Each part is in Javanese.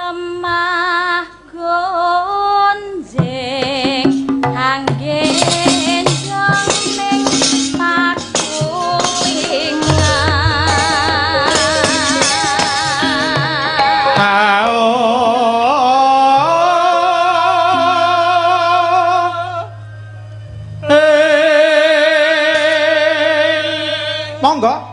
temah gonjing angge enjong ning pakulingan monggo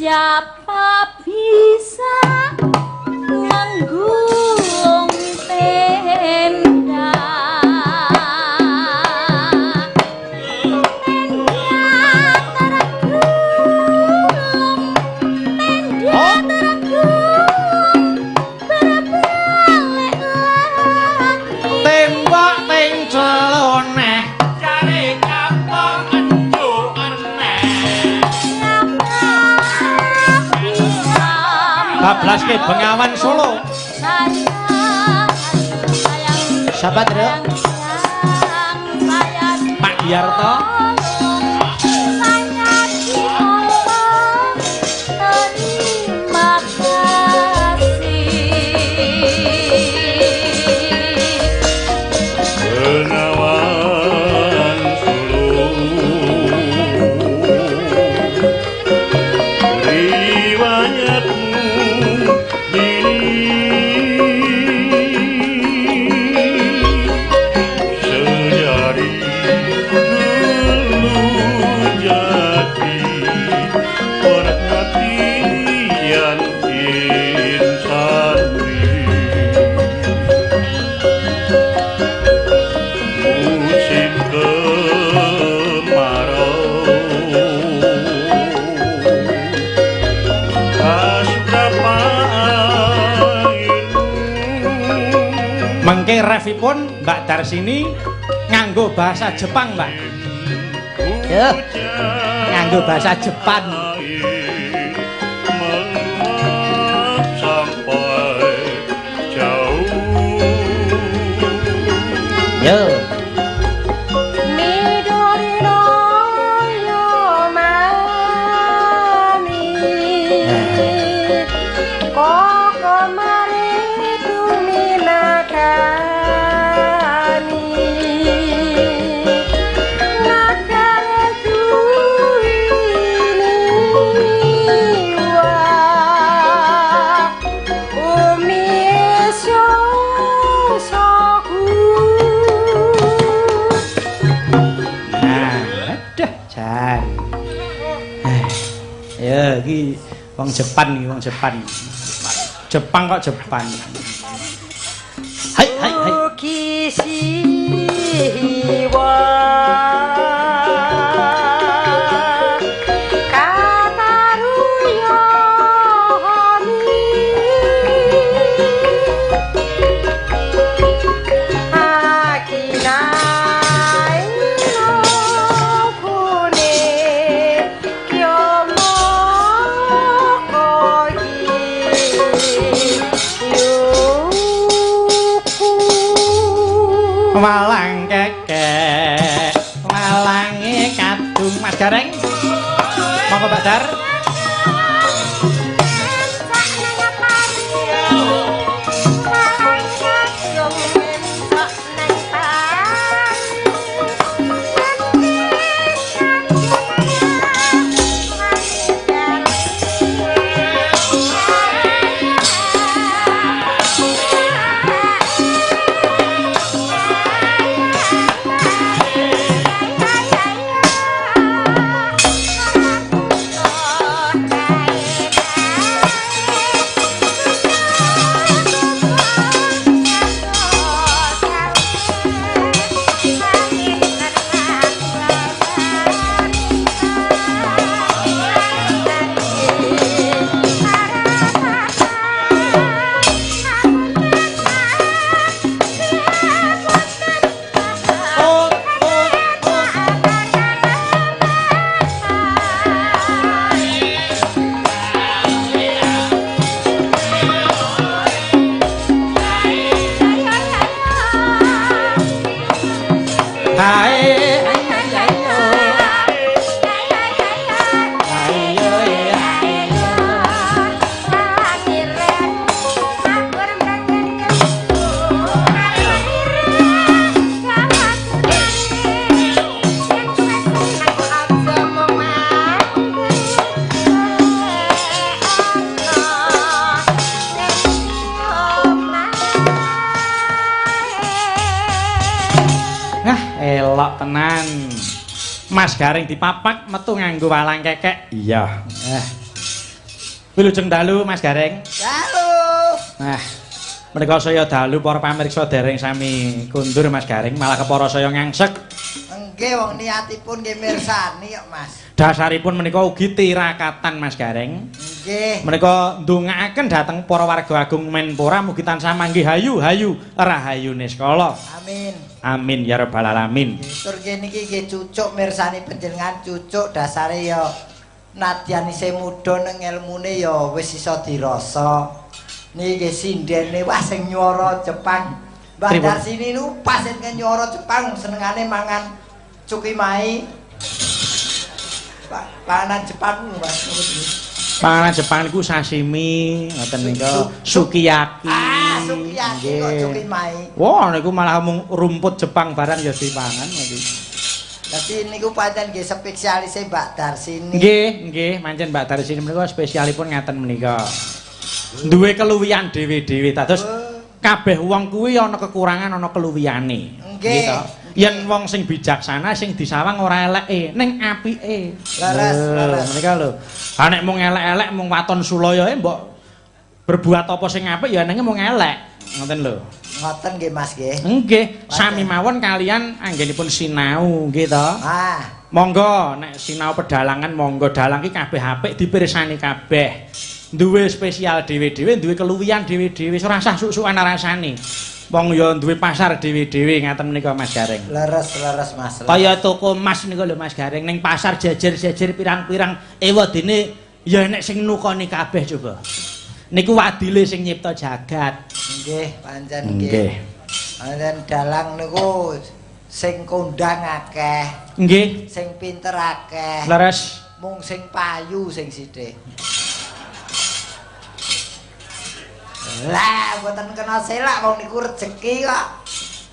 siapa bisa nganggulung tenda tembak ting celoneh cari kampung enjuk eneh bablaske Bengawan Solo sahabat Dro Pak Yarto mengke revipun Mbak Darsini nganggo bahasa Jepang Mbak yo nganggo bahasa Jepang sampai jauh yo ya iki wong Jepang iki wong Jepang Jepang kok Jepang hai hai hai walang kekek walange kadung Mas Gareng monggo Mbak Dar tenan. Mas Garing dipapak metu nganggo walang kekek. Iya. Wilujeng dalu Mas Garing. Dalu. Nah, menika saya dalu para pamirsa dereng sami kundur Mas Garing, malah kepara saya ngangsek. Nggih wong niatipun nggih mirsani kok Mas. Dasaripun menika ugi tirakatan Mas Garing. Nggih. Menika ndongaaken dhateng para warga agung Menpora mugi tansah manggih hayu rahayune skala. Amin. Amin ya rabbal alamin. Tur kene iki nggih cucuk mirsani panjenengan cucuk dasare ya nadyan isih muda nang ilmune ya wis iso dirasa. Niki nggih sindene wah sing nyuara Jepang. Mbah Darsini nu pas yen nyuara Jepang senengane mangan cukimai. Panganan Jepang lho Mas. Panganan Jepang niku sashimi, ngoten nika sukiyaki. Sukiyaki kok cukimai. Wah, niku malah mung rumput Jepang barang ya dipangan niki. Dadi niku pancen nggih spesialise Mbak Darsini. Nggih, pancen Mbak Darsini menika spesialipun ngaten menika. Duwe keluwihan dhewe-dhewe. Dados kabeh wong kuwi ana kekurangan ana keluwihane. Nggih. Yen wong sing bijaksana sing disawang ora eleke, ning apike. Leres. Menika lho. Ha nek mung elek-elek mung waton sulayae mbok berbuat apa sing apik ya nenge mung elek. Ngoten lho. Ngoten nggih Mas nggih. Nggih, sami mawon kalian anggenipun sinau nggih to. Monggo nek sinau pedalangan monggo dalang ki kabeh apik dipirsani kabeh. Duwe spesial dhewe-dhewe, duwe keluwihan dhewe-dhewe, ora usah suk-sukan rasane. Wong ya duwe pasar dhewe-dhewe ngaten menika Mas Garing. Leres Mas. Kaya toko emas niku lho Mas Garing ning pasar jejer-jejer pirang-pirang ewadene ya nek sing nukoni kabeh coba. Niku wadile sing nyipta jagat. Nggih, pancen nggih. Pancen dalang niku sing kondang akeh. Nggih. Sing pinter akeh. Leres. Mung sing payu sing sithik. Lah, mboten kena selak wong niku rejeki kok.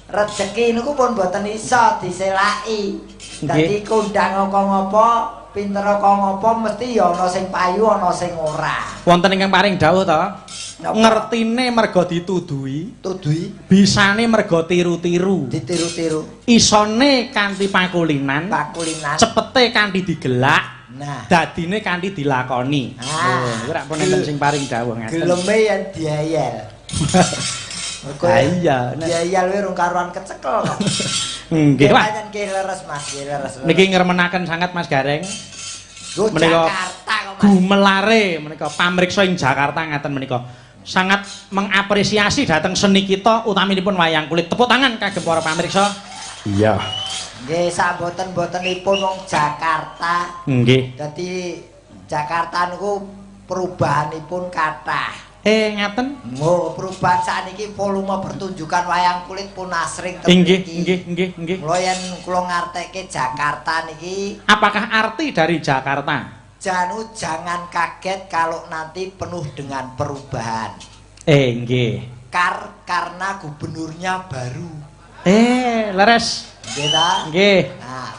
Rejeki niku pun mboten iso diselaki. Dadi kondang kok ngopo, pinter kok ngopo mesti ya ana sing payu, ana sing ora. Wonten ingkang paring dawuh to? Ngertine merga dituduhi, bisane merga tiru-tiru. Ditiru-tiru. Isone kanthi pakulinan, cepete kanthi digelak. Nah, dadine kanthi dilakoni. Niku rak pun enten sing paring dawuh ngaten. Geleme yen diayel. Iya, diayel kuwi rung karuan kecekel kok. Nggih, Pak. Pancen nggih leres Mas, nggih leres. Niki ngremenaken sangat Mas Gareng. Menika Jakarta kok Mas. Gumelare menika pamriksa ing Jakarta ngaten menika. Sangat mengapresiasi dhateng seni kita utaminipun wayang kulit. Tepuk tangan kagem para pamriksa. Iya. Nggih, saboten-botenipun wong Jakarta. Nggih. Dadi Jakarta niku perubahanipun kathah. Ngaten. Oh, perubahan sakniki volume pertunjukan wayang kulit pun asring Nggih. Mula yen kula ngartekke Jakarta niki, apakah arti dari Jakarta? Jangan kaget kalau nanti penuh dengan perubahan. Nggih. Karena gubernurnya baru. Leres. Nggih. Nah,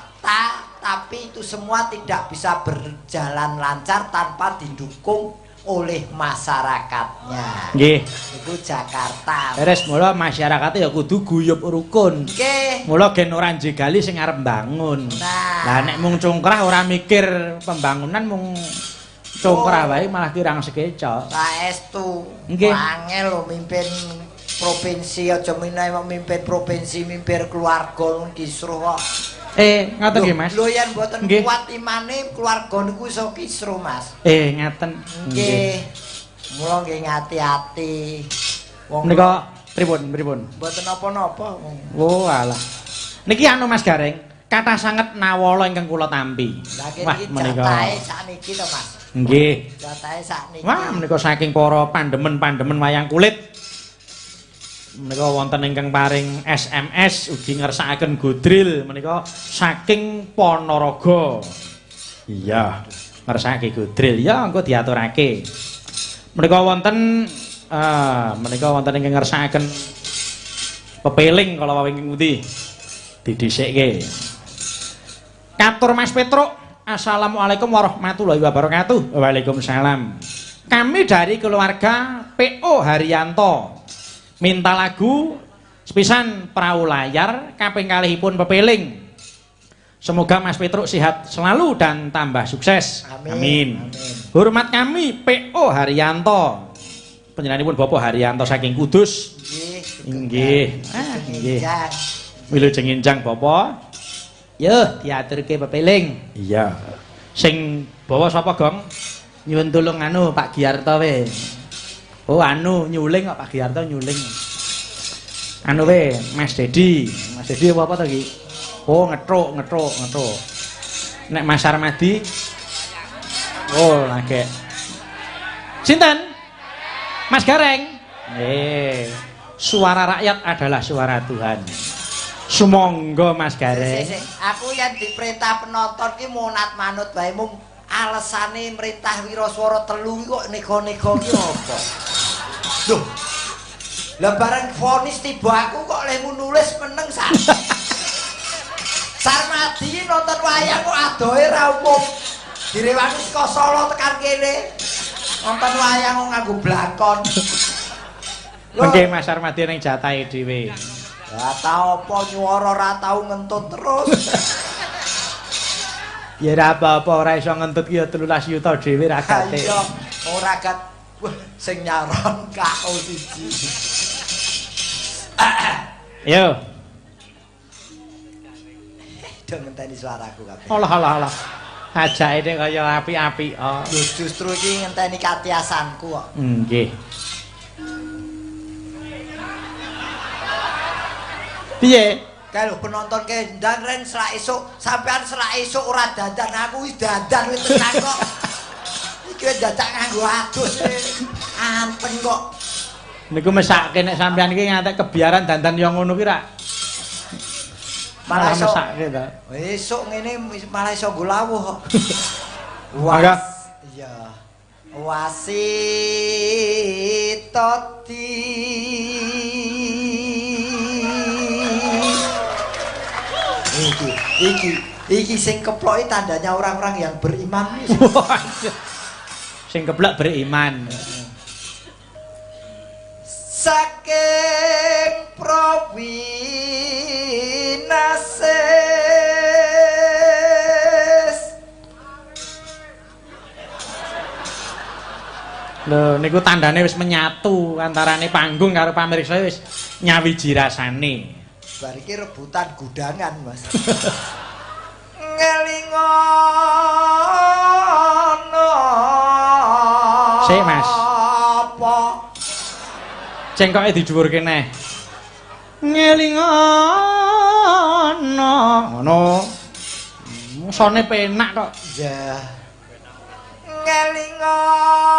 tapi itu semua tidak bisa berjalan lancar tanpa didukung oleh masyarakatnya. Nggih. Iku Jakarta. Beres mula masyarakate ya kudu guyub rukun. Nggih. Mula gen ora njegali sing arep mbangun. Lah nek mung congkrah ora mikir pembangunan mung congkrah wae malah kirang sekeca. Saestu. Nggih. Angel lho mimpin provinsi aja mimpin provinsi, mimpin keluarga kisruh kok. Ngaten nggih Mas. Lho yen mboten kuat imane keluarga niku iso kisruh Mas. Ngaten. Nggih. Mula nggih ngati-ati. Wong menika pripun? Mboten napa-napa. Oh alah. Niki anu Mas Gareng, kathah sanget nawala ingkang kula tampi. Wah menika jatahe sakniki to Mas. Nggih. Jatahe sakniki. Wah menika saking para pandemen-pandemen wayang kulit. Menika wonten ingkang paring SMS ugi ngersakaken godril menika saking Ponorogo. Iya, ngersakake godril. Ya engko diaturake. Menika wonten ingkang ngersakaken pepeling kala wingking pundi. Didhisikke. Katur Mas Petruk. Assalamualaikum warahmatullahi wabarakatuh. Waalaikumsalam. Kami dari keluarga PO Haryanto minta lagu sepisan Perahu Layar kaping kalihipun pepeling Semoga Mas Petruk sehat selalu dan tambah sukses. Amin. Hormat kami PO Haryanto. Panjenenganipun Bapak Haryanto saking Kudus. Nggih. Nggih. Wilujeng enjang Bapak. Yo, diaturke pepeling. Iya. Sing bawa sapa, Gong? Nyuwun tulung anu Pak Giarto we. Oh, anu nyuling kok Pak Giarto nyuling. Anu we, Mas Dedi. Mas Dedi apa to iki? Oh, ngetruk. Nek Mas Armadi. Oh, lagi. Sinten? Mas Gareng. Suara rakyat adalah suara Tuhan. Sumangga Mas Gareng. Aku yang diperintah penonton ki monat manut bae mung alesane merintah Wiraswara 3 kok nego-nego ki apa? Duh. Lah bareng vonis tiba aku kok lemu nulis meneng sak. Sarmadi nonton wayang kok adohe ra umum. Direwangi saka Solo tekan kene. Nonton wayang kok nganggo blakon. Mengke Mas Armadi ning jatahe dhewe. Lah ta apa nyuara ra tau ngentut terus. Ya ora apa-apa ora iso ngentut ki ya 13 yuta dhewe ragate. Iya, ora gat. Wah, sing nyaron KO siji. Yo. Do ngenteni suaraku kabeh. Alah. Ajake ning kaya apik-apik. Oh. Justru iki ngenteni katiasanku kok. Nggih. Piye? Kalau penonton kendang ren selak esuk, sampean selak esuk ora dandan, aku wis dandan wis tenan kok. Iki wis dadak nganggo adus. Anteng kok. Niku mesake nek sampean iki ngantek kebiaran dandan yo ngono ki ra. Malah iso mesake ta. Esuk ngene malah iso nggo lawuh kok. Mangga. Iya. Wasitoti Iki sing keploki tandanya orang-orang yang beriman. Sing keplok beriman. Saking Prowinasis. Lho niku tandane wis menyatu antarane panggung karo pamirsa wis nyawiji rasane. Bar iki rebutan gudangan, Mas. Ngelingono. Sik, Mas. Apa? Cengkoke didhuwurke neh. Ngelingono. Ngono. Musone penak kok. Ya. Ngelingono.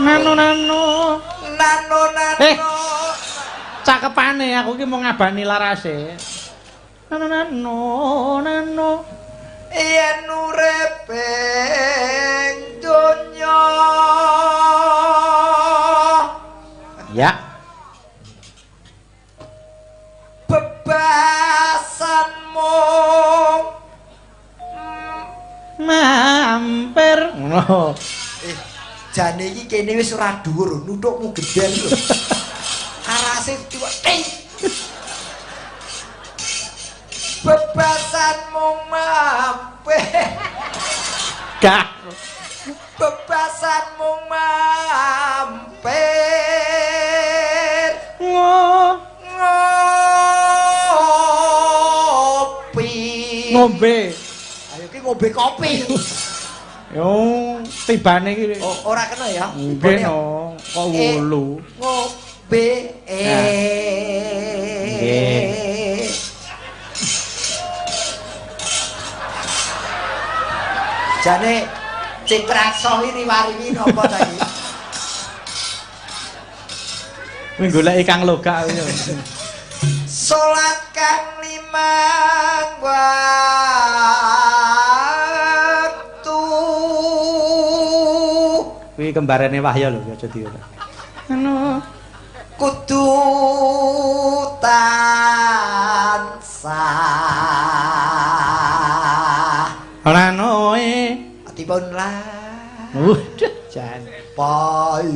Nano. Cakepane aku ki mau ngabani larase. Nano. Yen urip ing donya. Ya. Bebasanmu mampir ngono. Jane iki kene wis ora dhuwur, nuthukmu gedhen lho. Arase cuwek. Bebasanmu mampir. Gak. Bebasanmu mampir. Ngombe. Ayo ki ngombe kopi. Yo, tibane iki. Ora kena ya. Nggih no, kok wulu. Ngombe. Nggih. Jane Citraksa riwari napa ta iki? Kuwi goleki Kang Loga yo. Salat kang limang waktu. Kuwi kembarane Wahya lho, aja diulang. Anu kudu tansah ana noe atipun lah udah jan pai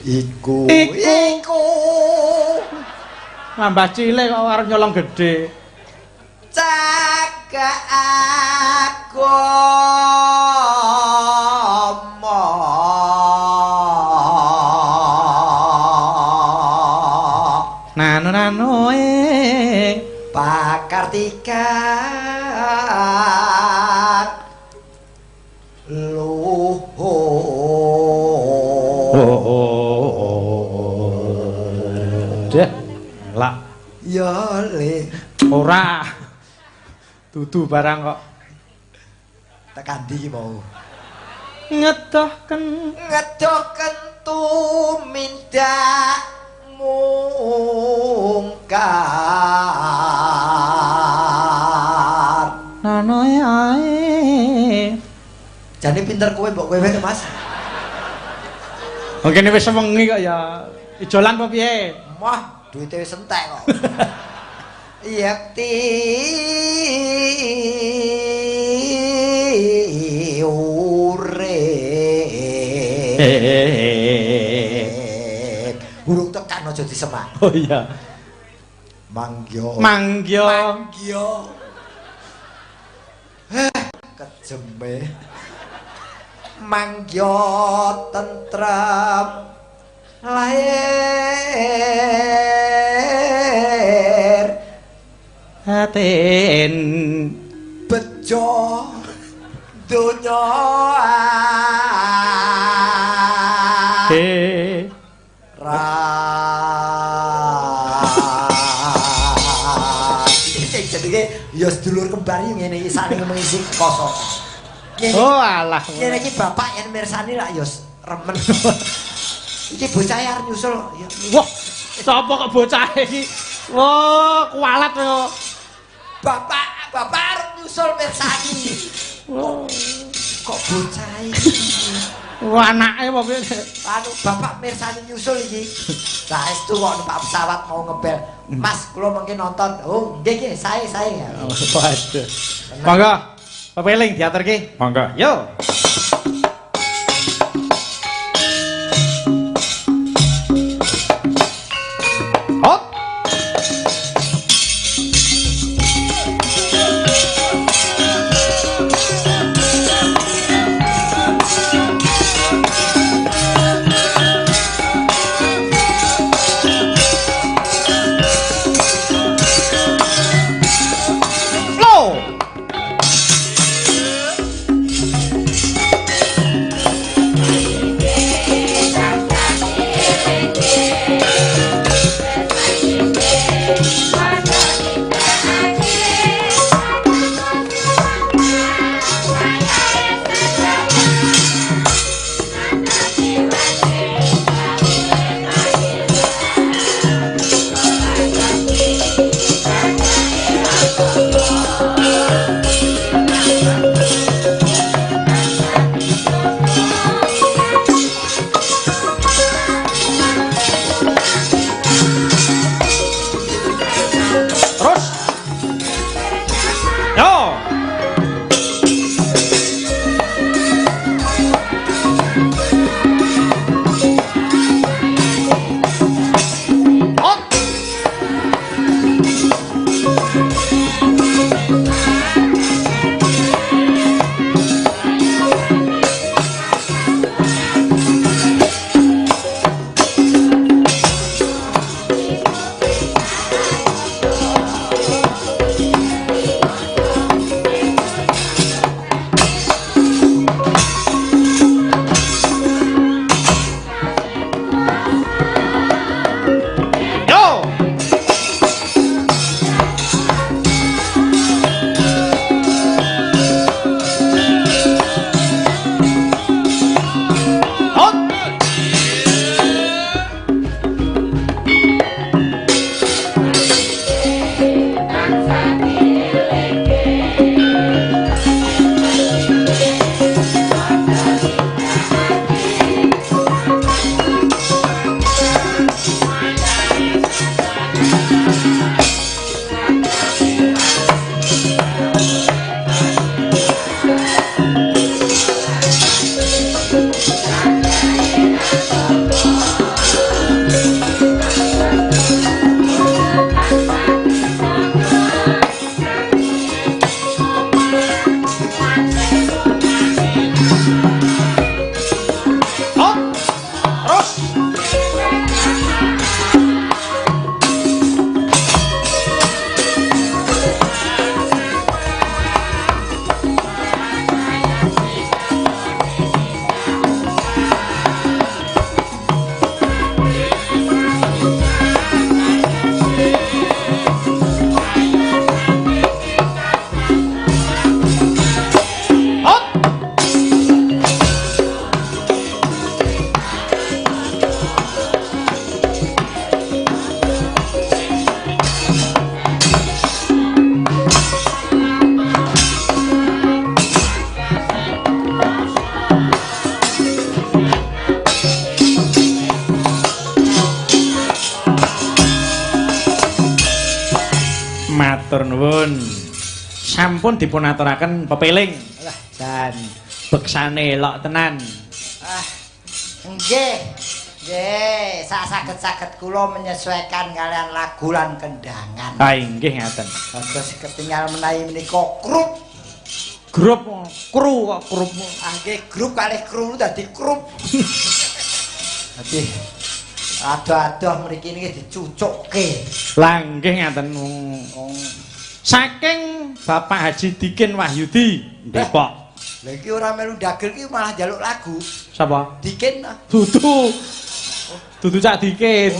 iku nambah cilik kok arep nyolong gedhe cagama nanu pakartikan deh lak ya le ora dudu barang kok tekan ndi mau ngedohken tumindak mungkar nano ae jane pinter kowe mbok kowe Mas mungkin wis wengi kok ya ijolan apa piye mah duite wis entek kok yakti urung tekan aja disemak oh iya manggyo kejeme manggyo tentrem lahir aten bejo donya ya sedulur kembar yo ngene iki saling mengisi kosong. Oh alah. Ngene iki bapak yen mirsani lak yo remen. Iki bocah arep nyusul ya. Wah, sapa kok bocah iki? Wah, kualat yo. Bapak arep nyusul mirsani. Wah, kok bocah iki. Wah, anake apa piye? Anu bapak mirsani nyusul iki. Saestu kok numpak pesawat mau ngebel. Mas, kula mengke nonton. Oh, nggih sae. Waduh. Monggo. Pepeling diaturke. Monggo. Yo. Hop. Matur nuwun. Sampun dipunaturaken pepeling. Lah jan beksane elok tenan. Nggih. Nggih, saged-saged kula menyesuaikan kalian lagu lan kendangan. Ah inggih ngaten. Terus ketinggal menawi menika grup. Grup kru kok grup. Ah nggih, grup kalih kru dadi grup. Dadi adoh-adoh mriki niki dicucukke. Lah nggih ngaten. Saking Bapak Haji Dikin Wahyudi Depok. Lha iki ora melu dagel iki malah njaluk lagu. Sapa? Dikin. Dudu. Dudu Cak Dikin.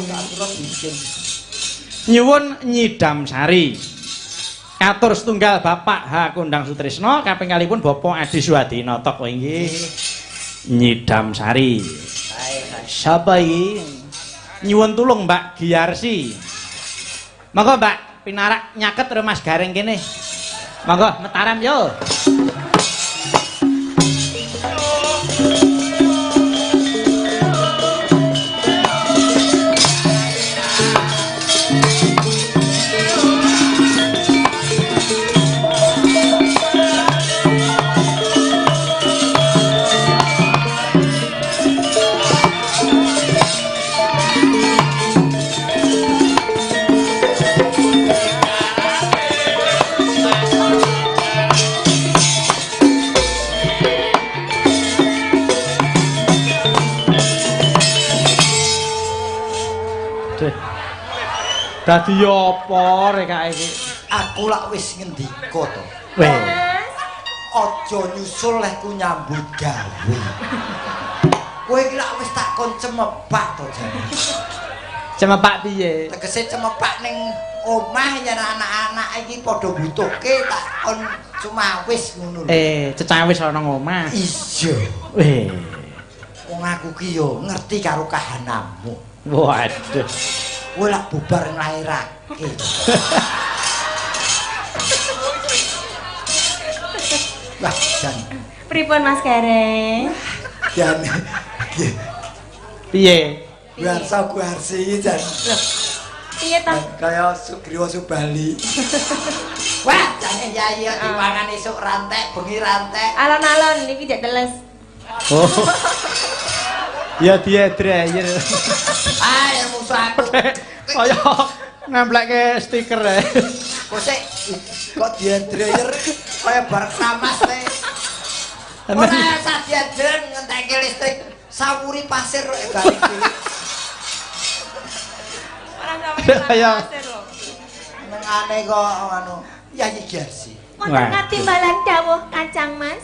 Nyuwun Nyidam Sari. Katur setunggal Bapak H. Kundang Sutrisno, kaping kalipun Bapak Adi Suwadinata kowe inggih. Nyidam Sari. Sapa iki? Nyuwun tulung Mbak Giarsi. Monggo Mbak pinarak nyaket karo Mas Gareng kene. Monggo metaram yo. Dadi apa rek iki? Aku lak wis ngendika to. Weh. Aja nyusul leh ku nyambut gawe. Kowe iki lak wis tak kon cemepak to jane. Cemepak piye? Tegese cemepak ning omah yen anak-anak iki padha butuhke tak kon cuma wis ngono lho. Cecawis ana omah. Iya. Weh. Wong aku ki yo ngerti karo kahananmu. Waduh. Kowe lak bubar nglairake. Lah, jan. Pripun Mas Gareng? Jan. Piye? Biasa ku arsi jan. Piye ta? Kaya Sugriwa Subali. Wah, jane yai dipangan esuk rantek, bengi rantek. Alon-alon niki jek teles. Oh. Ya diedreyer. Ah, ya musuh aku. Kaya nempelke stiker ae. Kok sik kok diedreyer kaya bar kramas teh. Ora sak diedren ngenteke listrik sawuri pasir kok balik iki. Ora sampe pasir lho. Nang aneh kok anu Yayi Garsi. Wonten katimbalan dawuh Kacang Mas.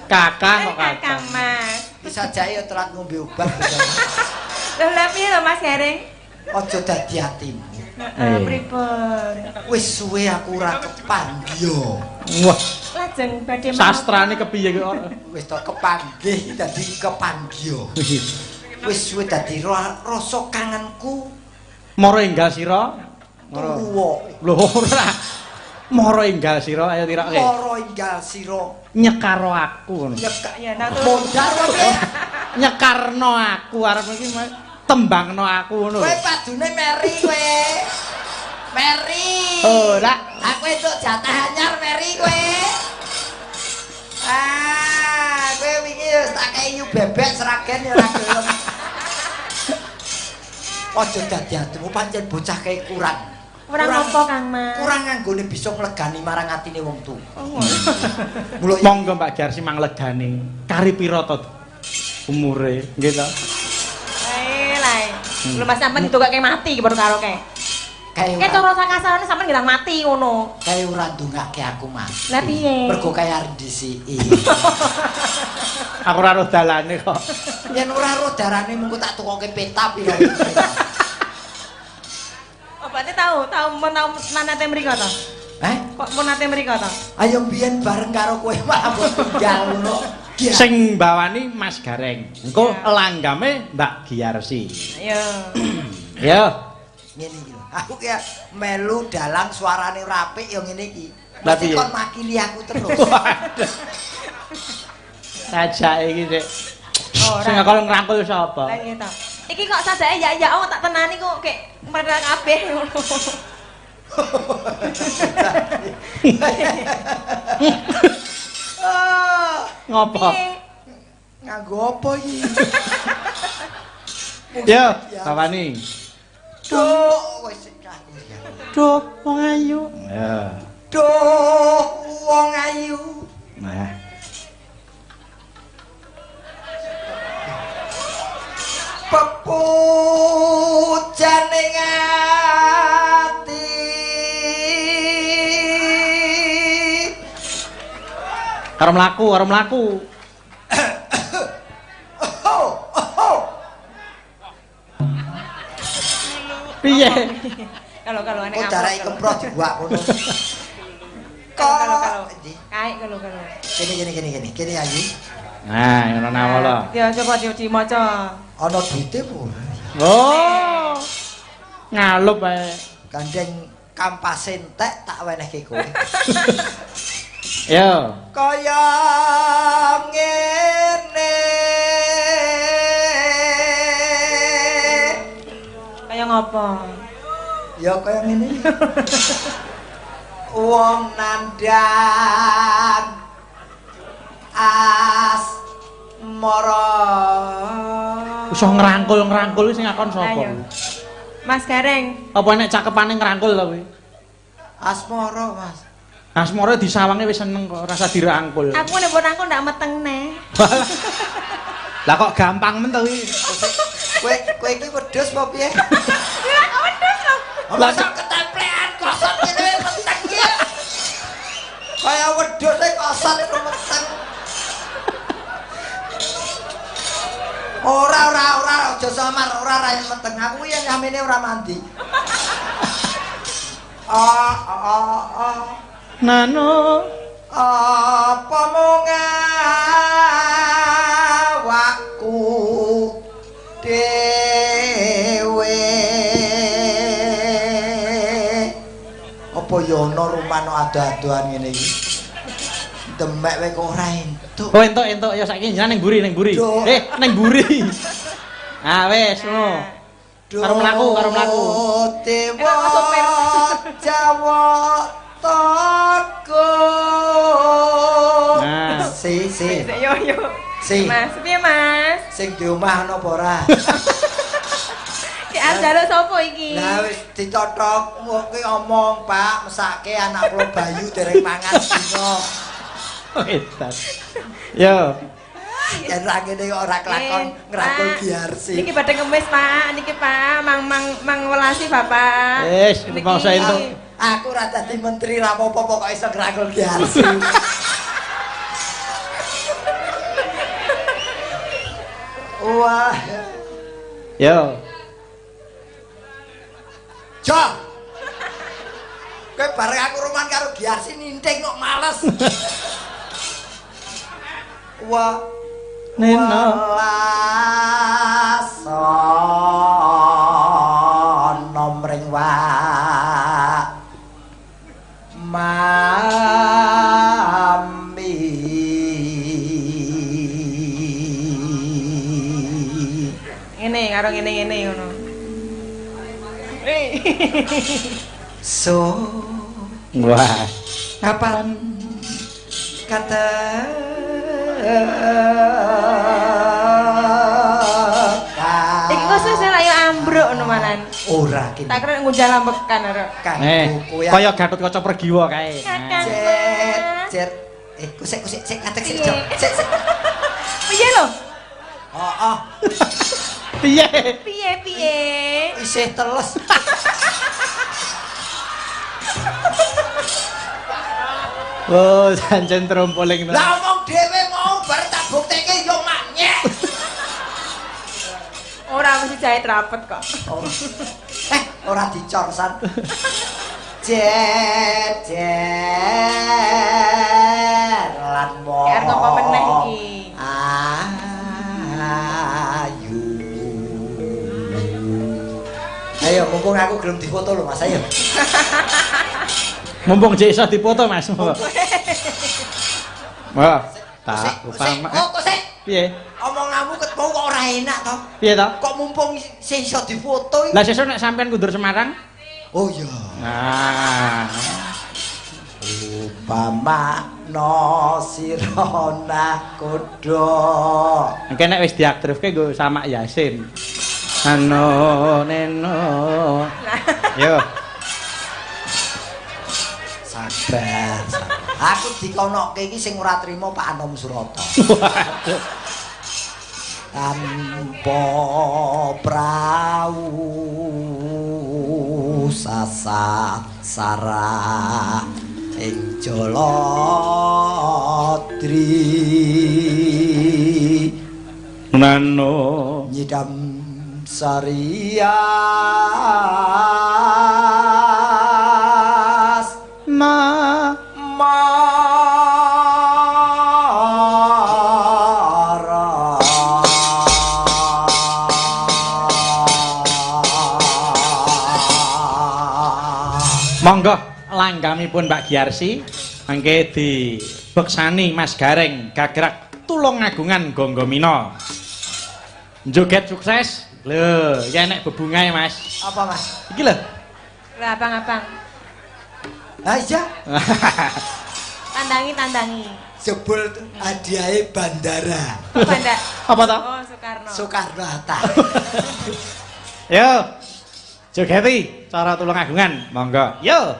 Kakang kok Kakang Mas. Bisa jaya telat ngombe obat. Lho lha piye lho Mas Gareng? Aja dadi atimu. Pripun? Wis suwe aku ora kepanggih. Wah, Lajeng badhe sastrane kepiye kok ora? Wis to kepanggih dadi kepanggih. Wis suwe dadi rasa kangenku Mara enggal sira? tuwa. Lho ora. Mara enggal sira ayo tirake. Mara enggal sira Nyekaro aku ngono. nyekak ya tak mondar kowe. Nyekarno aku arep iki tembangno aku ngono. Kowe padune Meri kowe. Meri. Ora. Aku entuk jatah anyar Meri kowe. Ah, kowe wingi wis tak kei yu bebek seragen ya ora gelem. Aja dadi atimu pancen bocah kae kurang. Ora ngopo Kang Mas. Kurang nganggone bisa nglegani marang atine wong tuwa. Oh. Monggo Mbak Giarsi mang legane. Kari pira to umure, nggih to? Lae. Lho Mas sampean ditugake mati baru karo kae. Kae cara sakasarane sampean ngilang mati ngono. Kae ora ndongake aku Mas. Lah piye? Mergo kae arep disiki. Aku ora roh dalane kok. Yen ora roh darane mengko tak tukoke peta pira. Oh, berarti tahu manate mriko to? Kok mun nate mriko to? Ayo biyen bareng karo kowe malah tunggal ngono. Sing bawani Mas Gareng. Engko langgame Mbak Giarsi. Ayo. Ya. Ngene iki. Aku ki melu dalang suarane rapik ya ngene iki. Lah Mesti piye? kon makili aku terus. Sajake iki Dik. Ora. Sing akal ngrangkul sapa? Lah iya to. Iki kok sajake ya tak tenani kok kek mereka kabeh ngono. Ngopo? Nganggo apa iki? Yo, bawani. Duh, wis aku ya. Duh, wong ayu. Ya. Duh, wong ayu. Nah. Pepujane ati Karo mlaku. Piye? Kalau ane kok jarak kemprot dibuak ngono. Kalau. Endi? Kae kalau. Kene ayu. Nah, ngono nawala. Ya coba dimaca. Ana duite po. Oh. Ngalup ae. Gandeng kampas entek tak wenehke kowe. Yo. Kaya ngene. Kaya ngopo? Ya kaya ngene. Wong nandang asmara. Iso ngrangkul sing ngakon sapa? Ayo. Mas Gareng. Apa nek cakepane ngrangkul ta kuwi? Asmara, Mas. Asmara disawange wis seneng kok rasa dirangkul. Aku nek pun aku ndak meteng neh. Lah kok gampang men to kuwi? Kowe iki wedhus apa piye? Lah kok wedhus lho. Lah sak ketemplean kosot kene meteng iki. Kaya wedhus e kosot itu meteng. Ora aja samar, ora ra meteng. Aku yen nyamene ora mandi. Nano apa mung awakku dhewe. Apa ya ana rumano ado-adoan ngene iki? Demek kowe kok ora entuk. Oh entuk ya saiki jenengan ning mburi. Ning mburi. Ah wis ngono. Karo mlaku. Dewa Jawa Toko. Nah, Si. Yo. Si. Mas, piye Mas? Sing di omah ana apa ora? Ki ajare sapa iki? Lah wis ditotok kuwi omong, Pak, mesake anak kula Bayu dereng mangan dino. edan. Yo. Yen ra ngene kok ora kelakon ngrangkul Giarsi. Niki badhe ngemis, Pak. Niki Pak, mang welasi Bapak. Wis, mongso entuk. Aku ora dadi menteri ra apa-apa pokoke iso ngrangkul Giarsi. Wah. Yo. Jo. Kowe bareng aku roman karo Giarsi ninting kok males. Wah. Neno. Nomring mami. Ngene karo ngene ngono. So. Wah. Kapan kata Iki kok sesuk ayo ambruk ngono malan. Ora kene. Tak kira ngunjal lambekan ora. Kaya Gatut Kaca Pergiwa kae. Cet. Kusik sik ngatek sik. Sik. Piye lho? Heeh. Piye? Piye? Isih teles. Oh, jancen trompoling. Lah omong dhewe mau bar tak bukteke yo manyek. Ora mesti jahit rapet kok. Ora dicor san. Jet lan mo. Arep apa meneh iki? Ayu. Ayo mumpung aku gelem difoto lho Mas, ayo. Mumpung jek iso dipoto Mas. Wah, tak upama. Kusik. Piye? Omonganmu ketemu kok ora enak to? Piye to? Kok mumpung sing iso difoto iki. Lah sesuk nek sampean kundur Semarang? Oh iya. Nah, upama no sira nakodo. engke nek wis diaktifke nggo sama Yasin. Ano neno. Yo. Sabar. Aku dikonokke iki sing ora trima Pak Anom Surata. Tanpa prau sasara ing Jaladri Nano nyidam sarias Monggo langgamipun Mbak Giarsi mangke dibeksani Mas Gareng gagrak tulung agungan Gonggomina. Joget sukses. Lho, iki enek bebungae Mas. apa Mas? Iki lho. Lah abang-abang. Ah iya, Tandangi. jebul hadiahe bandara. Banda. Apa to? Oh, Soekarno. Soekarno Hatta. Yo. Jogeti cara tulung agungan. Monggo. Yo.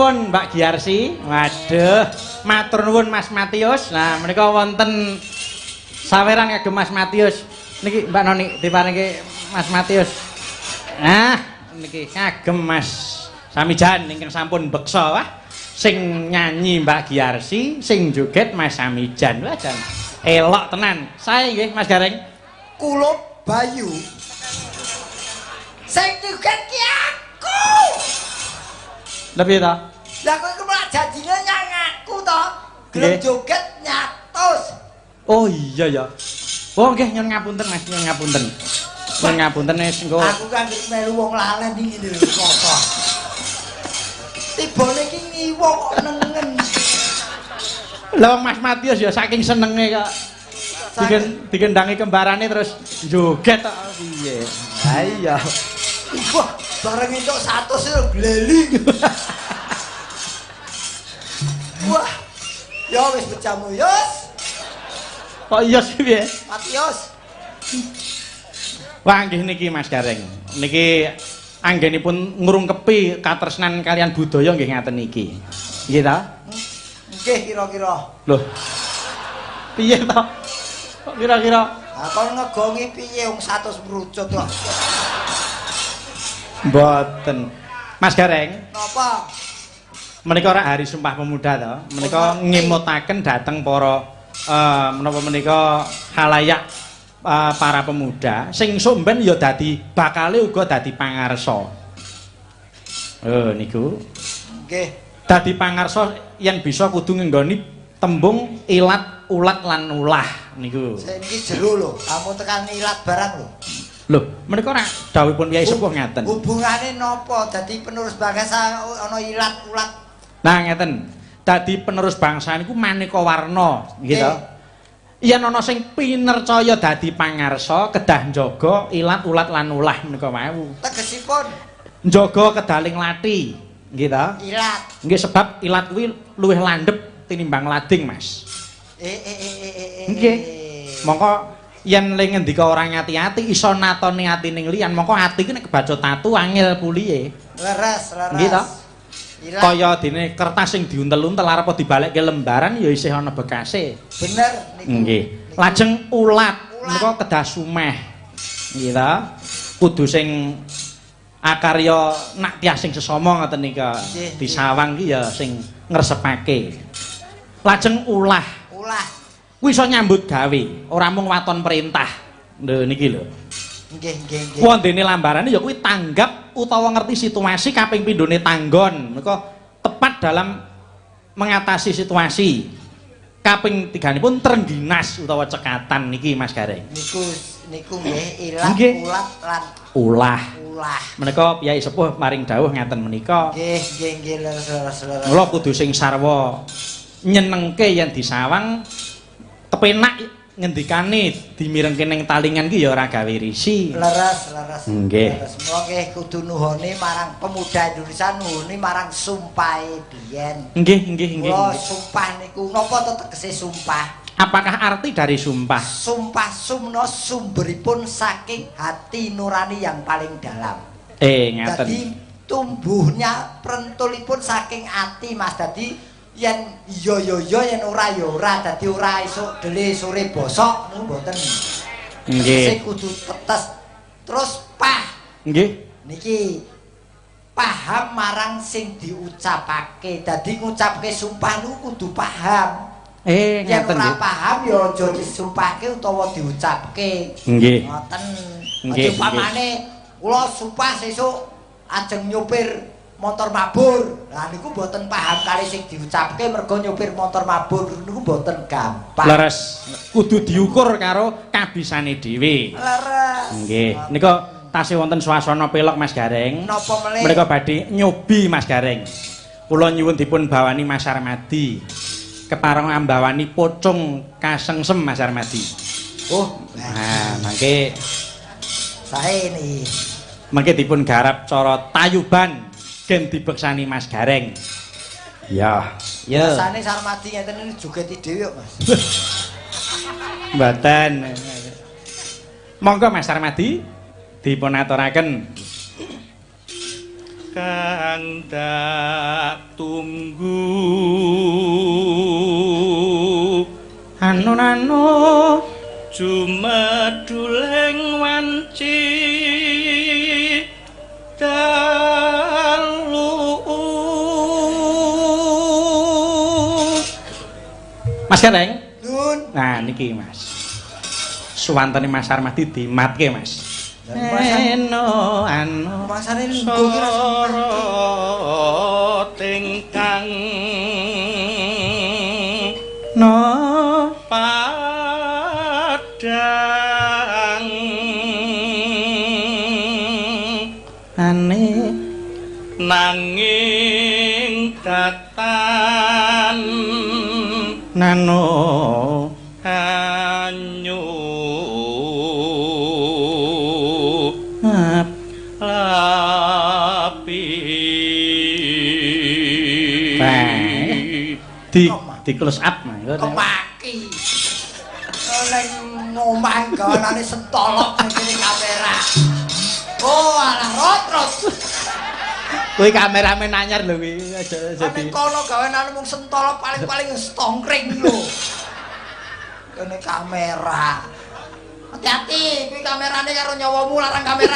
nuwun Mbak Giarsi. Waduh, matur nuwun Mas Matius. Nah, menika wonten saweran kagem Mas Matius. Niki Mbak Noni diparingi Mas Matius. Nah, niki kagem Mas Samijan ingkang sampun beksa wah. Sing nyanyi Mbak Giarsi, sing joget Mas Samijan. Wah, jan elok tenan. Sae nggih Mas Gareng. Kula Bayu. Sing joget ki aku. Lebih to? Lah kowe iku malah janjine nyang aku to. Gelem joget nyatus. Oh iya ya. Oh nggih nyun ngapunten Mas, nyun ngapunten. Nyun ngapunten wis engko. Aku kan melu wong lalen iki lho kok. Tibane iki ngiwo kok nengen. Lah Mas Matius ya saking senenge kok. Digendangi kembarane terus joget kok piye. Ha iya. Wah, bareng entuk 100 lho gleli. Wah. Ya wis becamu, Yus. Kok iya sih piye? Matius. Wah nggih niki Mas Gareng. Niki anggenipun ngrungkepi katresnan kalian budaya nggih ngaten iki. Nggih ta? Nggih kira-kira. Loh. Piye to? Kok kira-kira? Lah kon ngegongi piye wong 100 mrucut kok. Mboten. Mas Gareng, Napa? menika ora hari Sumpah Pemuda to. Menika ngimutaken dhateng para menapa menika halayak para pemuda sing somben ya dadi bakale uga dadi pangarsa. Oh niku. Nggih. Dadi pangarsa yen bisa kudu ngenggoni tembung ilat, ulat lan ulah niku. Sing iki jero lho, kamu tekan ilat barang lho. Lho, menika ora dawuhipun Kyai Sepuh ngaten. Hubungane napa? Dadi penerus bangsa ana ilat, ulat. Nah ngeten. Dadi penerus bangsa niku maneka warna, nggih to. Yen ana sing pinercaya dadi pangarsa, kedah njaga ilat, ulat lan ulah menika wau. Tegesipun Njaga kedaling lati, nggih to. ilat. Nggih sebab ilat kuwi luwih landhep tinimbang lading, Mas. Nggih. Mongko yen le ngendika ora ngati-ati iso natoni atine liyan, mongko ati ki nek kebaca tatu angel pulihe. Leres, leres. Nggih to. Ilat. Kaya dene kertas sing diuntel-untel arep dibalekke lembaran ya isih ana bekase. Bener niku. Nggih. Lajeng ulat menika kedah sumeh. Nggih ta? Kudu sing akarya nak tias sing sesama ngoten nika. Disawang ki ya sing ngresepake. Lajeng ulah. Ulah. Kuwi iso nyambut gawe, ora mung waton perintah. Lho niki lho. Nggih, nggih, nggih. Wondene lambarane ya kuwi tanggap utawa ngerti situasi kaping pindhone tanggon. Menika tepat dalam mengatasi situasi. Kaping tiganipun trengginas utawa cekatan niki Mas Gareng. Niku nggih ilat, Nggih. ulat lan Ulah. ulah. Menika Kyai Sepuh maring dawuh ngaten menika. Nggih, nggih, nggih, leres, leres, leres. Mula kudu sing sarwa nyenengke yen disawang kepenak ngendikane dimirengke ning talingan ki ya ora gawe risi. Leres, leres. Nggih. Leres. Mula nggih kudu nuhoni marang pemuda Indonesia, nuhoni marang sumpahe biyen. Nggih, nggih, nggih. Mula sumpah niku napa to tegese sumpah? Apakah arti dari sumpah? Sumpah sumno sumberipun saking hati nurani yang paling dalam. Ngaten. Jadi tumbuhnya perentulipun saking hati Mas. Dadi yen iya ya ya yen ora ya ora. Dadi ora esuk dele sore bosok niku mboten. Nggih. Sing kudu tetes. Terus pah. Nggih. Niki paham marang sing diucapake. Dadi ngucapke sumpah niku kudu paham. Yen Ngaten ora nggih. paham ya aja disumpahke utawa diucapke. Nggih. Ngoten. Nggih, Aja pamane kula sumpah sesuk ajeng nyupir motor mabur. Lah niku mboten paham kali sing diucapke mergo nyupir motor mabur niku mboten gampang. Leres. Kudu diukur karo kabisane dhewe. Leres. Nggih. Nika tasih wonten swasana pelok Mas Gareng. Napa melih? Menika badhe nyobi Mas Gareng. Kula nyuwun dipun bawani Mas Armadi. Kepareng ambawani pocong kasengsem Mas Armadi. Oh, Nah, mangke sae niki. mangke dipun garap cara tayuban gen dibeksani Mas Gareng. Ya, ya. Rasane Sarmadi ngeten iki jogeti dhewe kok, Mas. Mboten. Monggo Mas Armadi dipun aturaken. kang dak tunggu anu Jumaduleng wanci dalu Mas Gareng Nun nah niki Mas suwantene Mas Armadi dimatke Mas eno anu masane lungguh ki tingkang no padang ane nanging datan nano anyu lapi di close up kemaki oleh ngomah gawanane sentolok ning kamera oh alah rot kuwi kameramen anyar lho kuwi aja nek kono gawenane mung sentolok paling-paling stongkring lho kene kamera hati-hati kuwi kamerane karo nyawamu larang kamera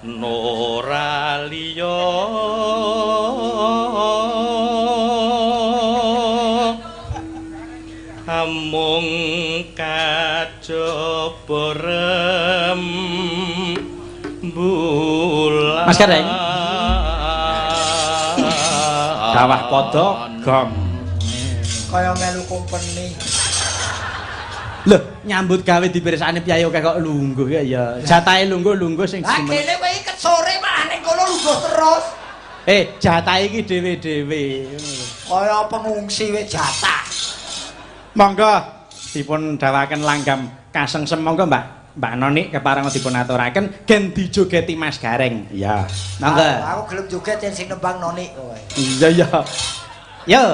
Noraliyo amung kajaba rem bulan Mas Gareng Dawah padha gong kaya melu company lho nyambut gawe dipirsani piyayo kok lungguh ya jatahe lungguh sing ha kene kowe iket sore malah ning kono lungguh terus jatahe iki dhewe-dhewe kaya pengungsi wis jatah monggo dipun dawaken langgam kasengsem monggo Mbak Noni kepareng dipun aturaken gen dijogeti Mas Gareng iya monggo aku gelem joget yen sing nembang Noni kowe iya yo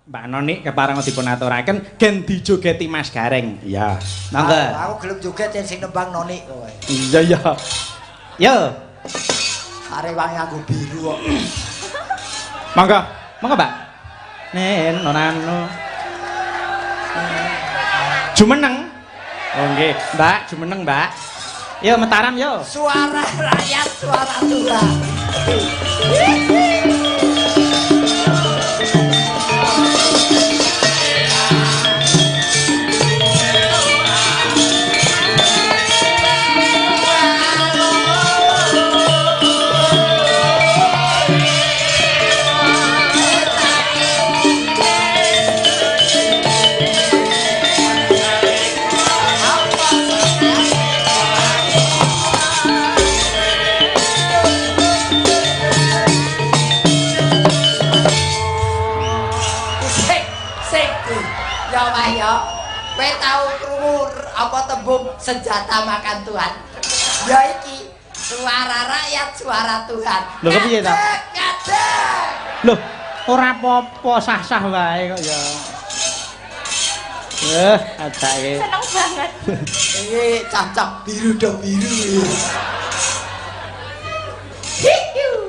Mbak Noni kepareng dipun aturaken gen dijogeti Mas Gareng iya monggo aku gelem joget yen sing nembang Noni kowe iya yo are wangi nganggo biru kok monggo Mbak nen nonano jumeneng oh nggih Mbak jumeneng Mbak yo Mataram yo suara rakyat suara Tuhan kowe tau krungu apa tembung senjata makan Tuhan ya iki suara rakyat suara Tuhan lho kepiye ta lho ora apa-apa sah-sah wae kok ya adake seneng banget iki cacak biru dong biru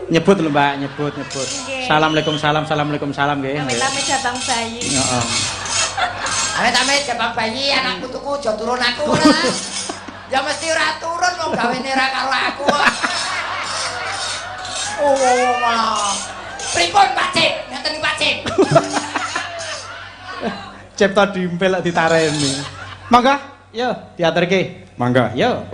nyebut lho Mbak nyebut Assalamualaikum salam nggih amit-amit jabang bayi heeh amit-amit jabang bayi anak putuku aja turun aku ora ya mesti ora turun wong gawene ra karo aku oh pripun Pak Cip ngeten iki Pak Cip Cipta dimpel ditareni monggo yo diaturke monggo yo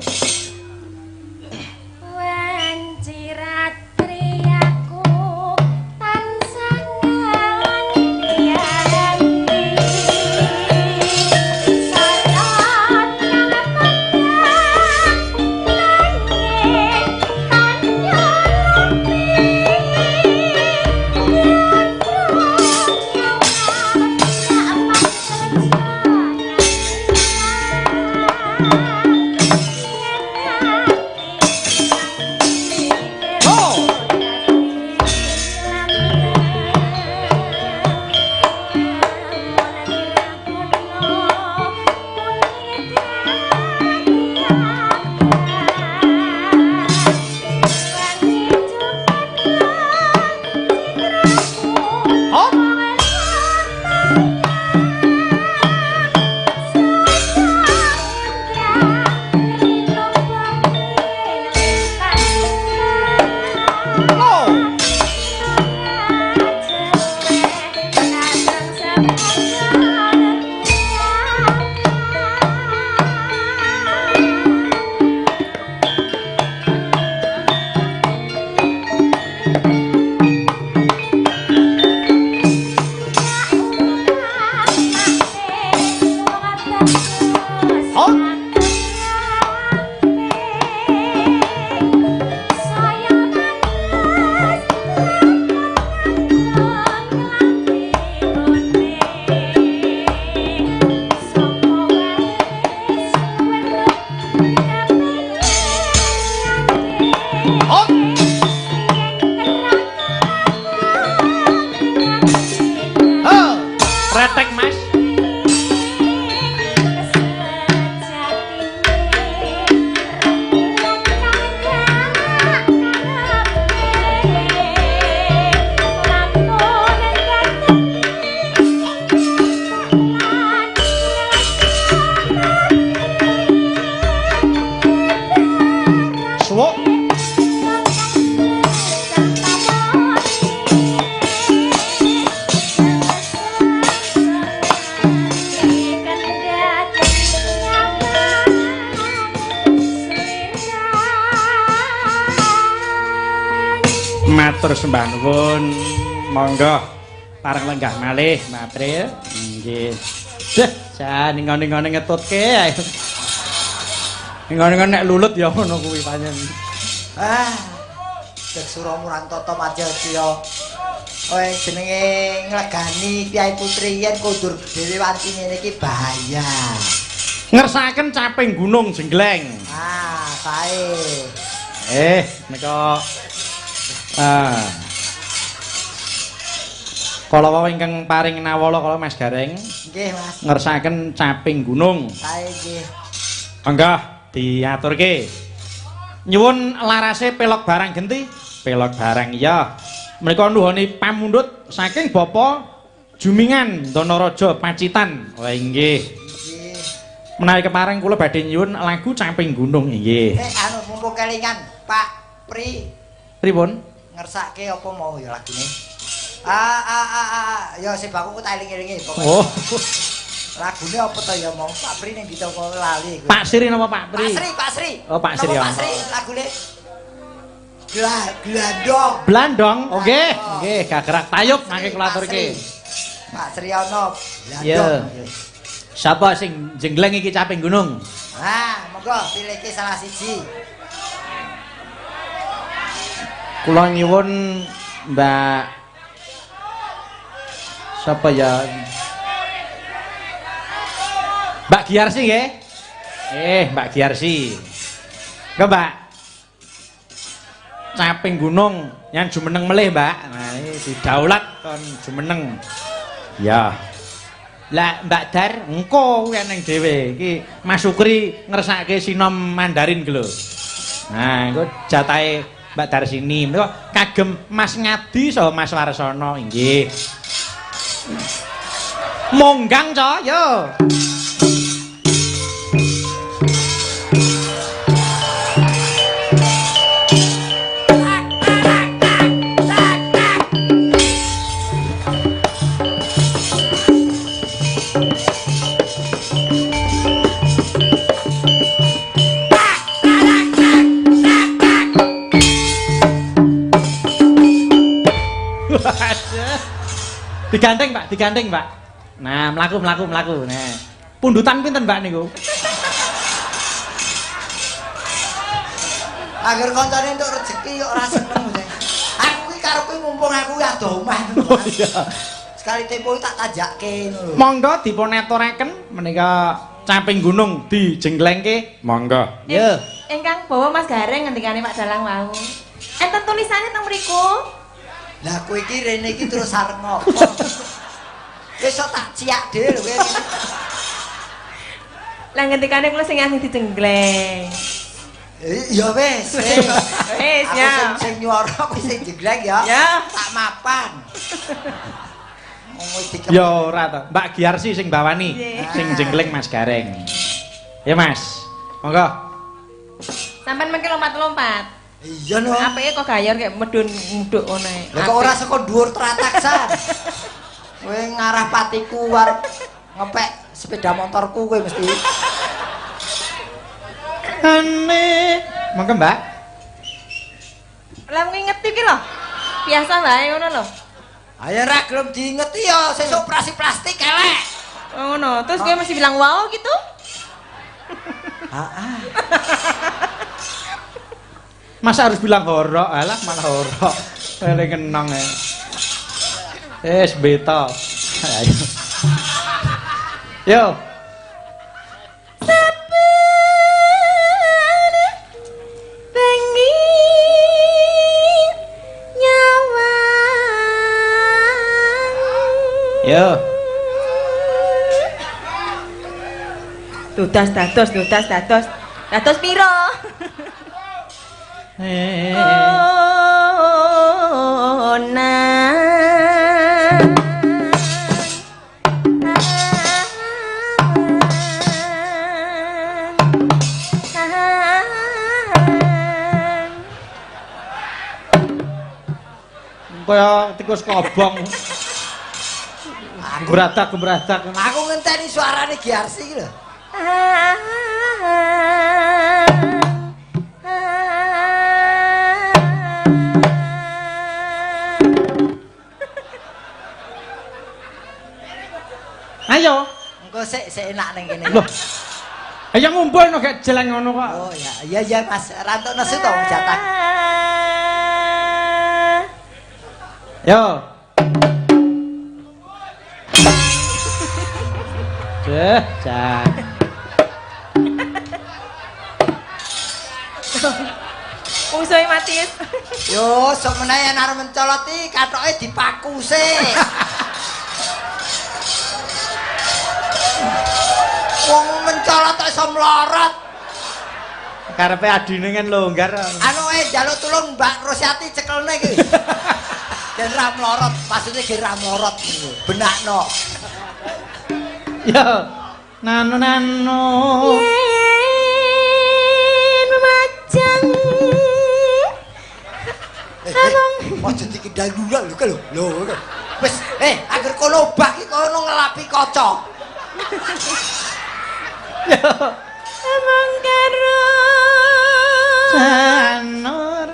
Kretek, Mas. Matur sembah nuwun. Monggo pareng lenggah malih, Mbak April. Nggih. Jan ningon-ningone ngetutke ae. Ningon-ningon nek lulut ya ngono kuwi panjen. Dek Suramurang Tata Madya. Kowe jenenge nglegani Kyai Putri yen kundur dhewe wanci ngene iki bahaya. Ngersakaken caping gunung Jenggleng. Sae. Nika kala wau ingkang paring nawala kala Mas Gareng. Nggih, Mas. Ngersakaken caping gunung. Sae nggih. Monggo diaturke. Nyuwun larase pelok barang genti. Pelok barang iya. Menika nuhoni pamundhut saking Bapa Jumingan Danaraja Pacitan. Wah nggih. Nggih. Menawi kepareng kula badhe nyuwun lagu caping gunung nggih. Mumpung kelingan, Pak Pri. Pripun? Ngersake apa mau ya lagune? Ya sebaku tak eling-elingi pokoke. Oh. Lagune apa to ya mau Pak Pri ning ditoko lali. Pak Sri napa Pak Pri? Pak Sri. Oh Pak Sri. Pak Sri lagune Glandong. Blandong. Nggih, nggih gagerak tayub mangke kula aturke. Pak Sri ana Blandong. Iya. Sapa sing jenggleng iki caping gunung? Monggo pilihke salah siji. Kula nyuwun Mbak sapa ya? Mbak Giarsi nggih? Mbak Giarsi. Nggih, Mbak. Caping gunung yang jumeneng melih, Mbak. Nah, iki didaulat kon jumeneng. Ya. Lah Mbak Dar engko kuwi ning dhewe. Iki Mas Sukri ngersake sinom Mandarin ki lho. Nah, engko jatahe Mbak Darsini. Menika kagem Mas Ngadi saha Mas Warsono nggih. Monggang, Cok, yo. Digandeng, Pak, digandeng, Pak. Nah, mlaku. Nah. Pundutan pinten, Mbak niku? Agar koncone entuk rezeki yo ora seneng. Aku ki karo kowe mumpung aku ya ado omah ngono. Oh iya. Sekali tempo tak tajakke ngono lho. Monggo dipun aturaken menika caping gunung dijenglengke. Monggo. Yo. Ingkang bawa Mas Gareng ngendikane Pak Dalang wau. Enten tulisane teng mriku. Lah kowe iki rene iki terus arep ngopo? Wis tak ciak dhewe lho kowe. Lah ngendikane kula sing asing dijenggleng. Ya wis. Wis ya. Sing nyuara kowe sing jenggleng ya. Ya. Tak mapan. Ya ora to. Mbak Giarsi sing bawani, sing jengleng Mas Gareng. Ya Mas. Monggo. Sampeyan mengki lompat-lompat. Iya no. Apike kok gayar kayak medun muduk ngono ae. Lah kok ora saka dhuwur trataksan. Kowe ngarah patiku arep ngepek sepeda motorku kowe mesti. Ane. Monggo, Mbak. Lah ngingeti ki lho. Biasa wae ngono lho. Ayo ra gelem diingeti ya, sesuk operasi plastik elek. Ngono, terus kowe mesti bilang wow gitu? Masa harus bilang horok? Alah malah horok. Ele kenang ya. Beta. Ayo. Yo. Yo. Dados piro? Oh, nah. Kaya tikus kobong. Gebratak. Aku ngenteni suarane Giarsi iki lho. Ayo. Engko sik enak ning kene. Loh. Ayo ngumpulno gek jeleng ngono kok. Oh iya Mas, rantuk nesu to wong jatah. Yo. Jan. Musuhe Matius. Yo, sok menawa yen arep mencolot iki katoke dipaku sik. Wong mencolot kok iso mlorot. Karepe adine kan longgar. Anu njaluk tulung Mbak Rosyati cekelne iki. Den ra mlorot, maksudnya ge ra mlorot niku. Benakno. Yo. Nano. Yen memajang. Aja dikendal dulu lho. Lho. Wis, agar kono obah iki kono ngelapi kaca. Yo. Emang karo Janur.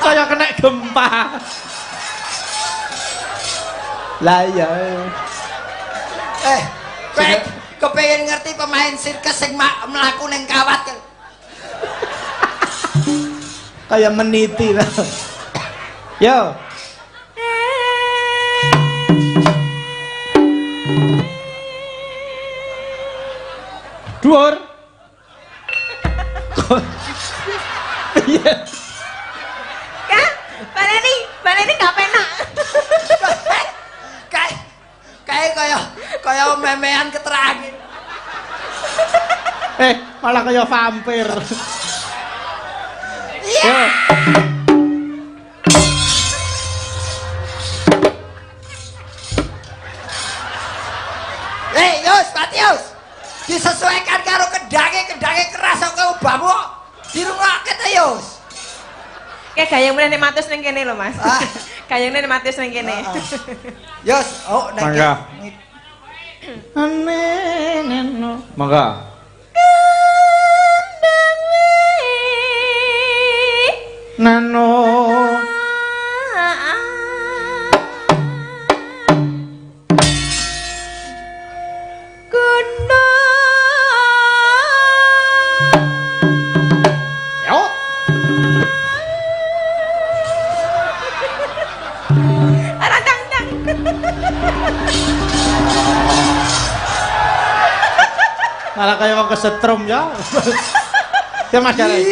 Kaya kena gempa. Lah ya. Kepengin ngerti pemain sirkus sing mlaku ning kawat. Kayak meniti lah. Yo. Dhuwur. Iya. Baleni gak penak. Kaya memean keterangin. Malah kayak vampir. Yo. Yus, Matius. Disesuaikan karo kendhange keras kok obahmu. Dirungokke ta, Yus. Kayak gayang mulai Matius ning kene lho, Mas. Gayangnya Matius ning kene. Yus, ning kene. Mangga. Nano. Kuno. Yo. Radang-dang. Malah kayak mau kesetrum ya. Ya Mas Jare.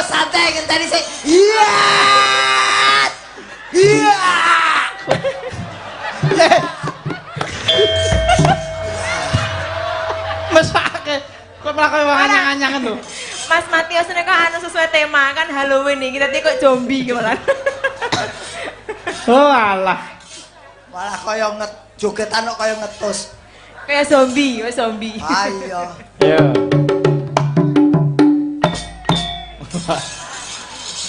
Santai ngenteni sik. Iya. Mesake. Kok malah kayak anyang-anyangan lho. Mas Matius ini kok anu sesuai tema kan Halloween nih, kita kok zombie gimana? Oh alah. Malah kaya jogetan kok kaya ngetus. Kayak zombie, wes zombie. Ayo. Iya.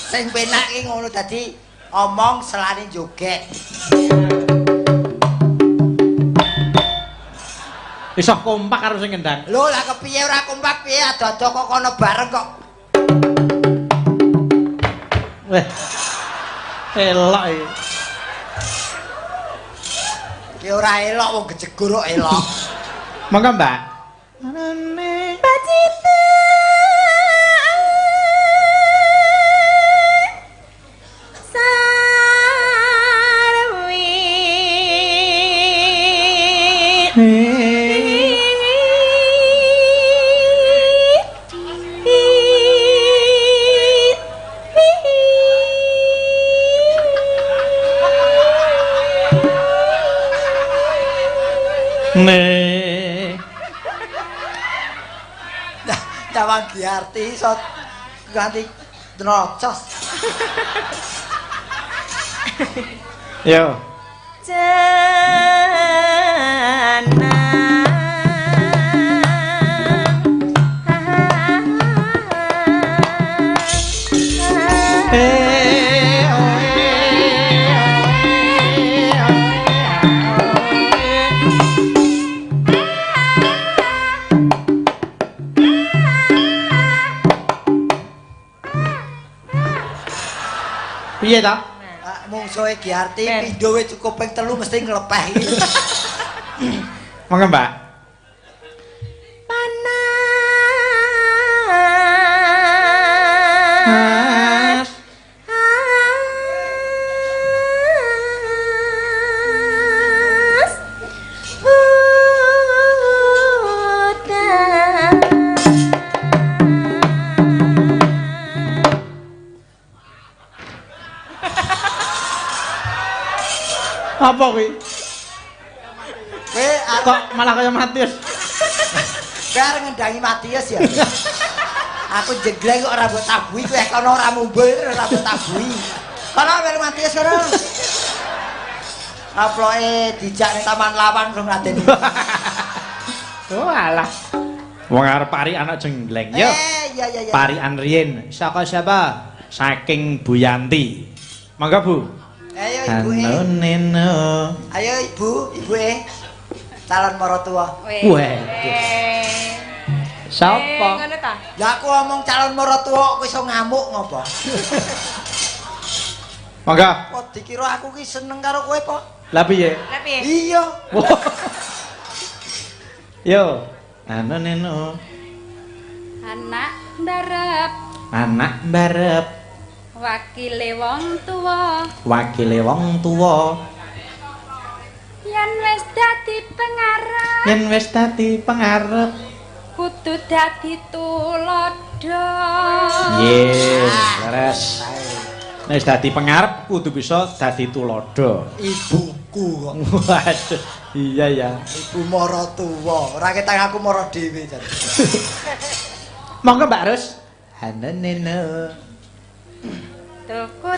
Sing penak iki ngono dadi omong selane joget. Iso kompak karo sing ngendang. Lho lah kepiye ora kompak piye ado-ado kok kono bareng kok. Weh. Elok iki. Ki ora elok wong gejegur kok elok. Monggo, Mbak. Mbak Cinta. Sarwi. Giarti iso ganti nocos. Yo. Piye ta? Mungsuhe Giarti pindho wis cukup ping 3 mesti nglepeh iki. Monggo, Mbak. Panas. Apa kuwi? Kowe Kok malah kaya Matius? kowe arep ngendangi Matius ya. Aku jegleng kok rambut tabui kowe kono ora mumbul rambut tabui. Kono melu Matius kono. Aploke dijak ning Taman Lawan rong ngadeni. Oh alah. Wong arep pari anak jengleng. Yo. Iya. Parian riyin. Saka siapa? Saking Bu Yanti. Monggo, Bu. Ayo ibu Ayo ibu calon marotua. Weh. Sapa? Ngono ta? Ya aku ngomong calon marotua kok iso ngamuk ngopo? Monggo. Kok dikira aku ki seneng karo kowe po? Lah piye? Lah piye? Iya. Yo. Neno. Anak mbarep Anak mbarep wakile wong tuwa wakile wong tuwa yen wis dadi pengarep yen wis dadi pangarep kudu dadi tulodo. Leres. Nek wis dadi pangarep kudu bisa dadi tulodo. Ibuku kok. Waduh, iya ya. Ibu marotua. Ora ketang aku mara dhewe jan. Monggo Mbak Rus. Haneneno. Tuku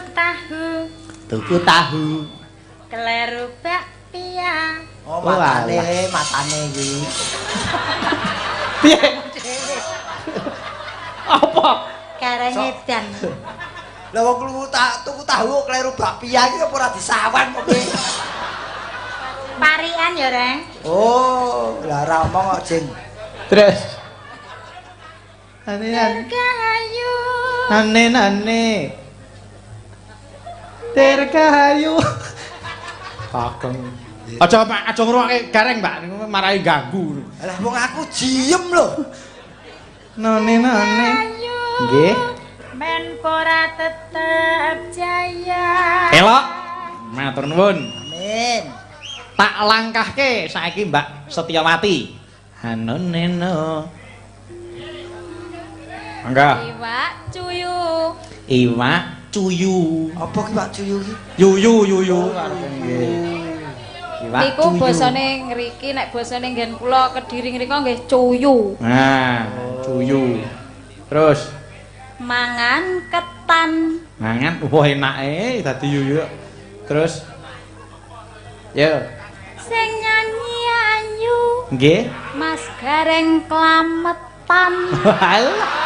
tahu Kleru bakpia. Oh, matane iki. Piye? Apa? Karang edan. Lah wong tuku tahu kleru bakpia iki apa ora disawan kok kowe? Parian ya, Reng. Oh, lah ora omong kok, Jeng. Terus. Ane. Dirgahayu. Ane. Dirgahayu. Kakeng. Aja ngrungokke gareng, Mbak, niku marahi ganggu. Lah wong aku diem lho. None. Nggih. Menpora tetep jaya. Elok. Matur nuwun. Amin. Tak langkahke saiki Mbak Setyawati. Hanoneno. Mangga. iwak cuyu Iwak cuyu. Apa ki Pak Cuyu ki? Yuyu. Iwak niku cuyu. basane ngriki nek basane nggen kula Kediri ngrika nggih cuyu. Nah, cuyu. Terus Mangan ketan mangan wah enake dadi yuyu. Terus yo. sing nyanyi ayu Nggih. Mas Gareng Klametan. Alah.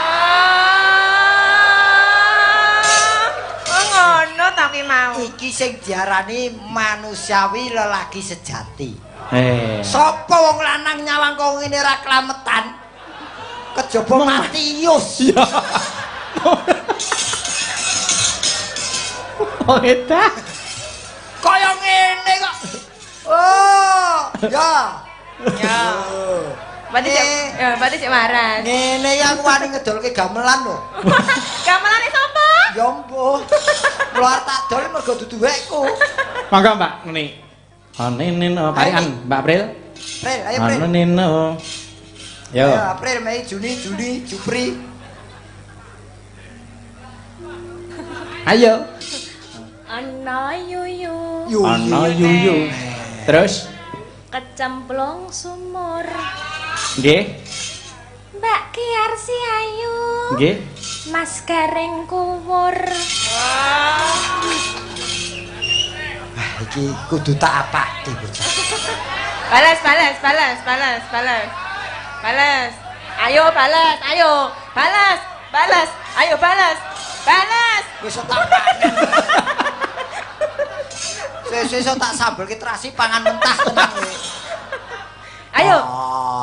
Oh ngono ta ki mau. Iki sing diarani manusiawi lelaki sejati. Sapa wong lanang nyawang kok ngene ra klametan? Kejaba Matius. Ya. Oh eta. Kaya ngene kok. Oh, ya. Ya. Berarti sik waras. Ngene iki aku wani ngedolke gamelan lho. Gamelane sapa? Ya mbuh. Keluar tak dol mergo dudu wekku. Mangga Mbak ngene. Nino parian Mbak April. April, ayo April. Nino. Yo. Ayo April, Mei, Juni, Juli, Jupri. Ayo. Ana yuyu Ana yuyu. Terus kecemplung sumur nggih. Mbak Kiarsi ayu. Nggih. Mas Gareng kuwur. Iki kudu tak apake bocah. Balas. Ayo balas. Ayo balas. Wis tak panen. Sesuk tak sambelke terasi pangan mentah tenan kowe. Ayo.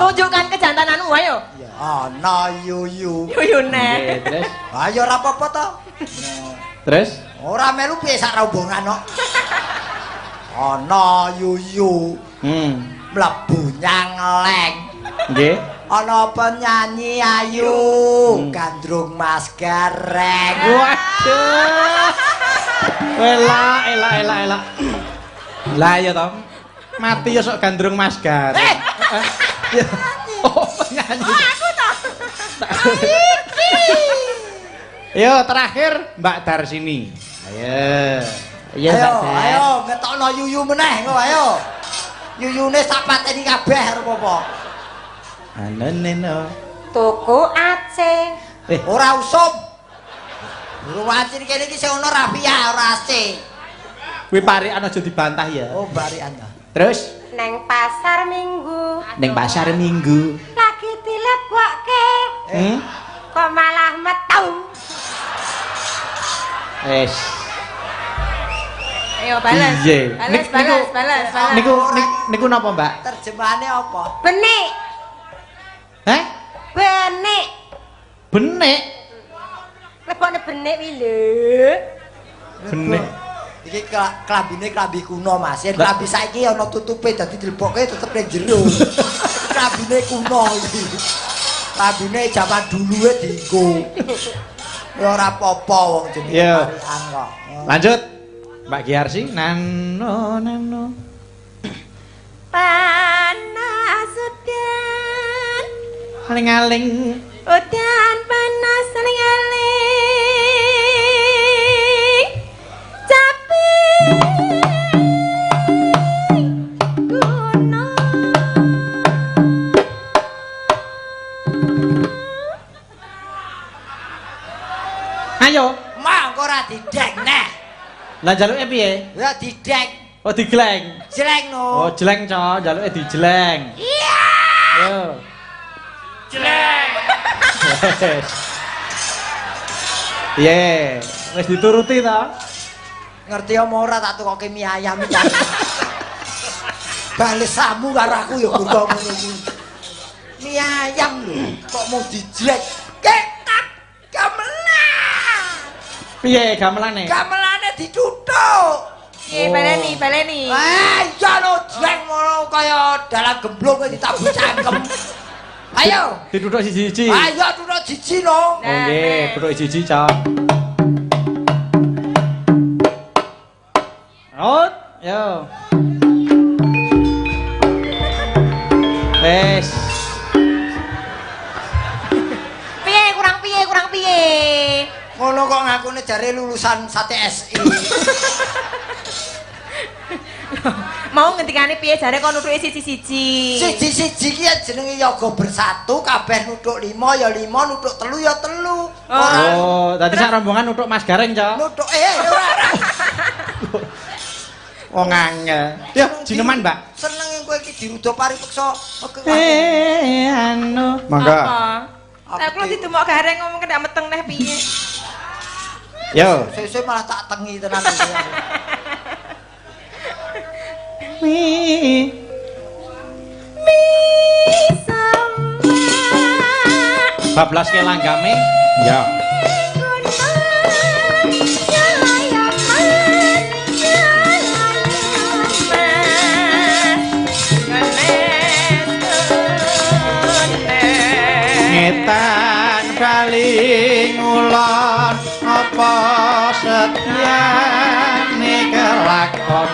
Tunjukkan kejantananmu ayo. Ya ana yuyu. Yuyune. Nggih, terus. Ayo ora apa-apa to. Terus Ora melu piye sak rombongan kok. Ana yuyu. Mlebu nyangleng. Nggih. Ana penyanyi ayu, Gandrung Mas Gareng. Waduh. Elak. Lah ya to. Mati ya sok Gandrung Mas Gareng. Oh, penyanyi. Aku toh. Yo, terakhir Mbak Darsini. Ayo. Iya, Mbak Dar. Ayo, ngetokno yuyu meneh kok ayo. Yuyune sak pateni kabeh arep apa? Aneneno. Tuku Aceh. Ora usum. Burung wancin kene iki sing ono Rafia ora Aceh. Kuwi parikan aja dibantah ya. Oh, barikan ta. Terus Neng pasar Minggu. ning pasar Minggu. Lagi dilebokke. Kok malah metu. Wes. Ayo balas. Iya. Balas. Niku napa, Mbak? Terjemahane apa? Benik. Heh? Benik. Benik. Lebokne benik wi lho. Benik. Iki klambine klambi kuno, Mas. Yen klambi saiki ana tutupe dadi dilebokke tetep ning jero. Klambine kuno iki. Klambine jaman duluwe dienggo. Ya ora apa-apa wong jenenge Iya. parikan kok. Lanjut. Mbak Giarsi, nano. Panas udan. Aling-aling. Udan panas aling-aling. Capek. Gunung. Ayo. Mak kok ora didek neh. Lah jaluke piye? Ya didek. Oh digleng. Jeleng no. Oh jeleng, Co. Jaluke dijeleng. Iya. Yo. Jeleng. Iya, wis dituruti to. Ngerti apa ora tak tukoke mie ayam iki. Bales samu karo aku ya ngono iki. Mie ayam lho, kok mau dijlek. Ketak gamelan. Piye gamelane? Gamelane dituthuk. Baleni. Iya lho, jlek ngono kaya dalam gemblong kok ditabur cangkem. Ayo. Dituthuk siji-siji. Ayo tuthuk jiji no. Oh nggih, tuthuk siji, Co. Out, yo. Wes. Kurang piye? Ngono kok ngakune jare lulusan Sate SI. Mau ngendikane piye jare kon nutuke siji-siji. Siji-siji ki jenenge yoga bersatu, kabeh nuthuk 5 ya 5, nuthuk 3 ya 3. Oh, tadi sak rombongan nuthuk Mas Gareng, Co. Nuthuk ora. Wong angel. Yo, jineman, Mbak. Seneng yang kowe iki dirudo paripeksa. Anu. Monggo. Lah kula ditemok Gareng ngomong ndak meteng neh piye. Yo. Sesuk malah tak tengi tenan iki. Mi sama bablas ke langgame. Ya. Ngetan kali ngulon apa setyane kelakon.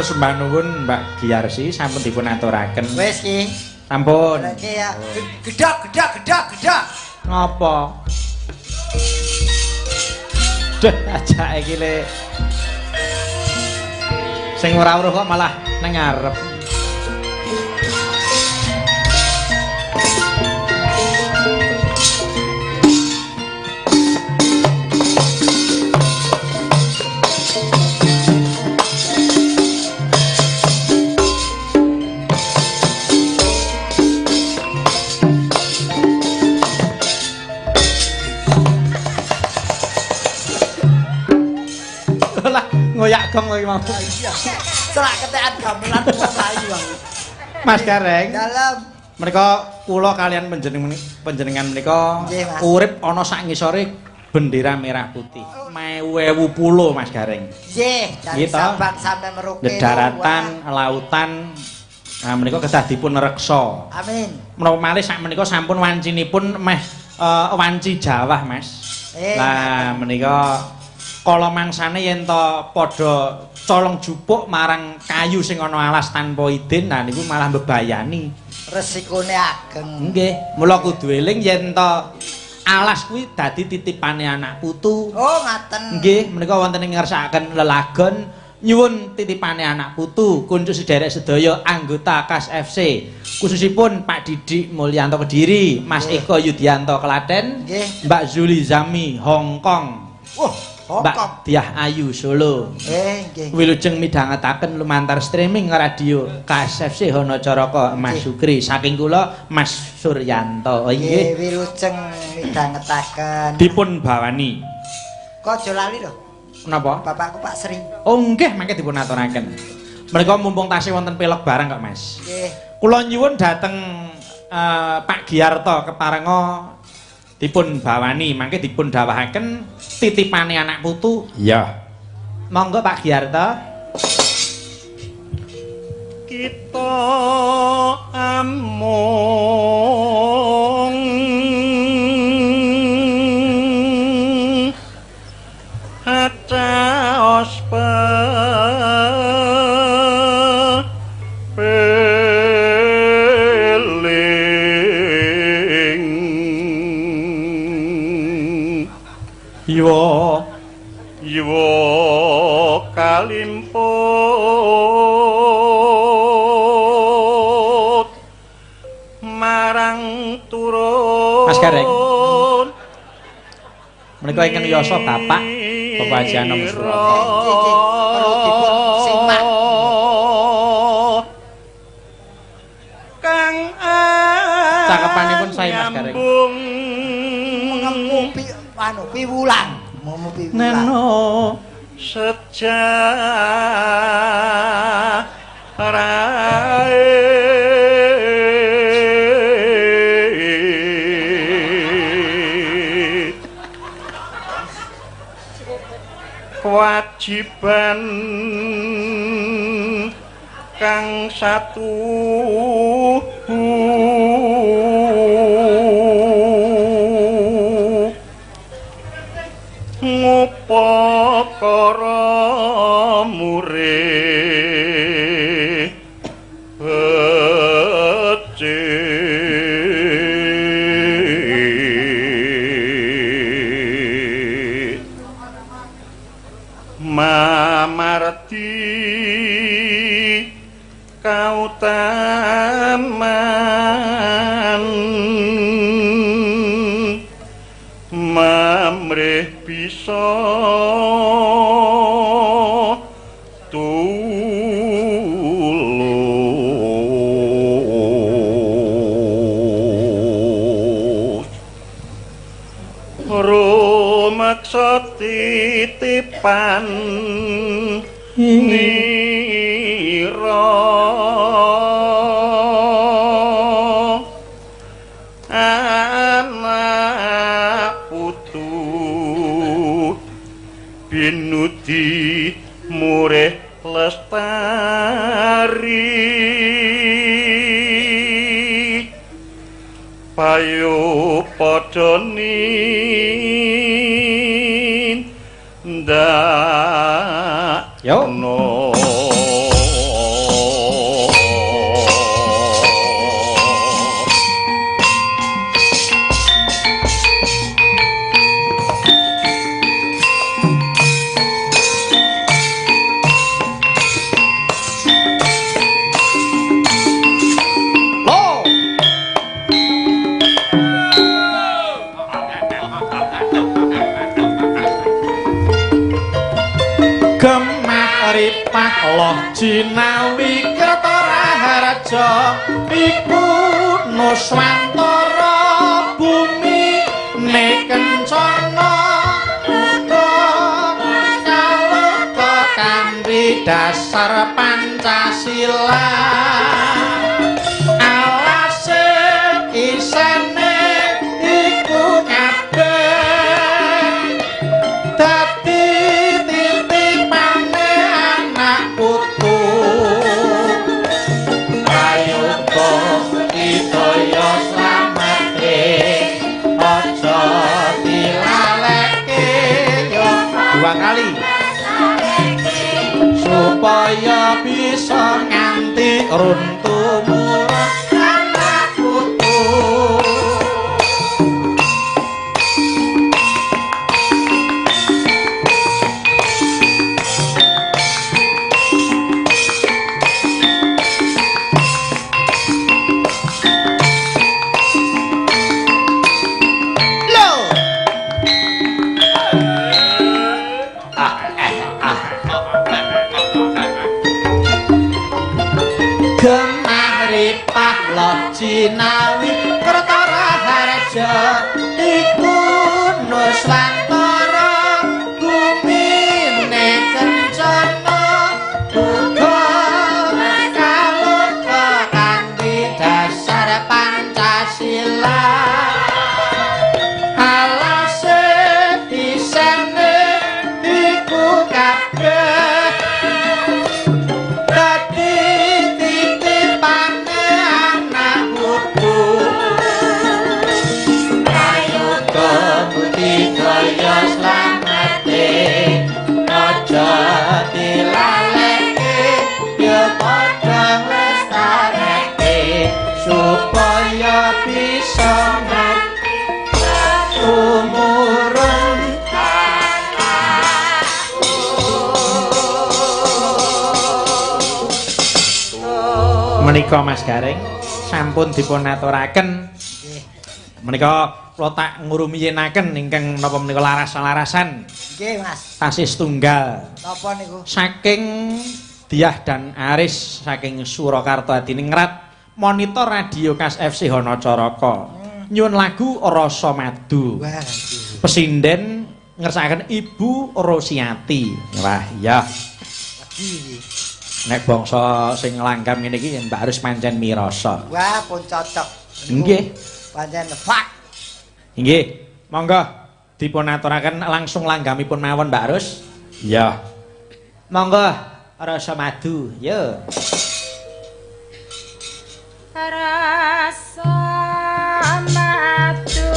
sembah nuwun Mbak Giarsi sampun dipun aturaken. Wis ki. Sampun. Iki ya. Gedhak. Ngopo? Duh, ajake iki le. Sing ora weruh kok malah nang ngarep. Ngoyak gong lagi mau. Serak ketekan gamelan mlayu aku. Mas Gareng. Dalam Mereka kula kalian panjenengan menika urip ana sak ngisore bendera merah putih. Mewewu pulo Mas Gareng. nggih, dari Sabang sampai Merauke. Daratan, lautan. Nah menika kedah dipun reksa. Amin. Menapa malih sak menika sampun wancinipun meh wanci Jawa, Mas. Lah menika kala mangsane yen to padha colong jupuk marang kayu sing ana alas tanpa idin, nah niku malah mbebayani. Resikone ageng. Nggih, mula kudu eling yen to alas kuwi dadi titipane anak putu. Oh, ngaten. Nggih, menika wonten ing ngersakaken lelagon nyuwun titipane anak putu kunjuk sederek sedaya anggota KAS FC. Khususipun Pak Didik Mulyanto Kediri, Mas Eko Yudianto Klaten, Mbak Zuli Zami Hongkong. Mbak Diah Ayu Solo. Nggih. Wilujeng midhangetaken lumantar streaming radio KSFC Honocaraka Mas Sukri saking kula Mas Suryanto. Nggih, wilujeng midhangetaken. Dipun bawani. Kok aja lali lho. Napa? Bapakku Pak Sri. Oh nggih, mangke dipun aturaken. Menika mumpung tasih wonten pelog barang kok Mas. Nggih. Kula nyuwun dhateng Pak Giarto keparenga dipun bawani, mangke dipun dawahaken titipane anak putu. Iya. Monggo Pak Giarto. Kita amung acaos Iwo kalimput marang turun. Mas Gareng. Menika ingkang yasa Bapak Haji Anom Surata. Perlu dipun simak. Kang Cakepanipun sae Mas Gareng. Mengempu piwulan. Momo piwulan. Neno kewajiban kang satu ngupakara murih becik mamarti kautaman mamrih bisa tulus rumaksa titipan nira anak putu binudi murih lestari payu padha nindak yo no loh jinawi kerta raharja iku nuswantara bumi ne kencana uga kalata kanthi dasar Pancasila alase isane iku kabeh dadi titipane anak putu prayoga idaya slamete aja dilaleke yo dua kali supaya bisa nganti runtuh anak putu. Gemah loh jinawi kerta raharja iku nuswantara bumine kencana uga kalata kanthi dasar Pancasila alase isene iku kabeh dadi titipane anak putu prayoga budidaya slamete aja dilaleke ya padha lestareke supaya bisa umurun menika Mas Gareng sampun dipun aturaken menika kula tak ngrumiyenaken ingkang napa menika laras-larasan Nggih, Mas. tasih setunggal Napa niku? saking Diah dan Aris saking Surakarta Adiningrat monitor radio Kas FC Hanacaraka nyuwun lagu Rasa Madu Wah, nggih. pesinden ngersakaken Ibu Rosiati wah ya Nggih. nek bangsa sing langgam ngene iki Mbak Arus pancen mirasa. Wah, pun cocok. Nggih. Pancen fak. Nggih. Monggo dipun aturaken langsung langgamipun mawon Mbak Arus. Iya. Monggo Rasa Madu, yo. Rasa madu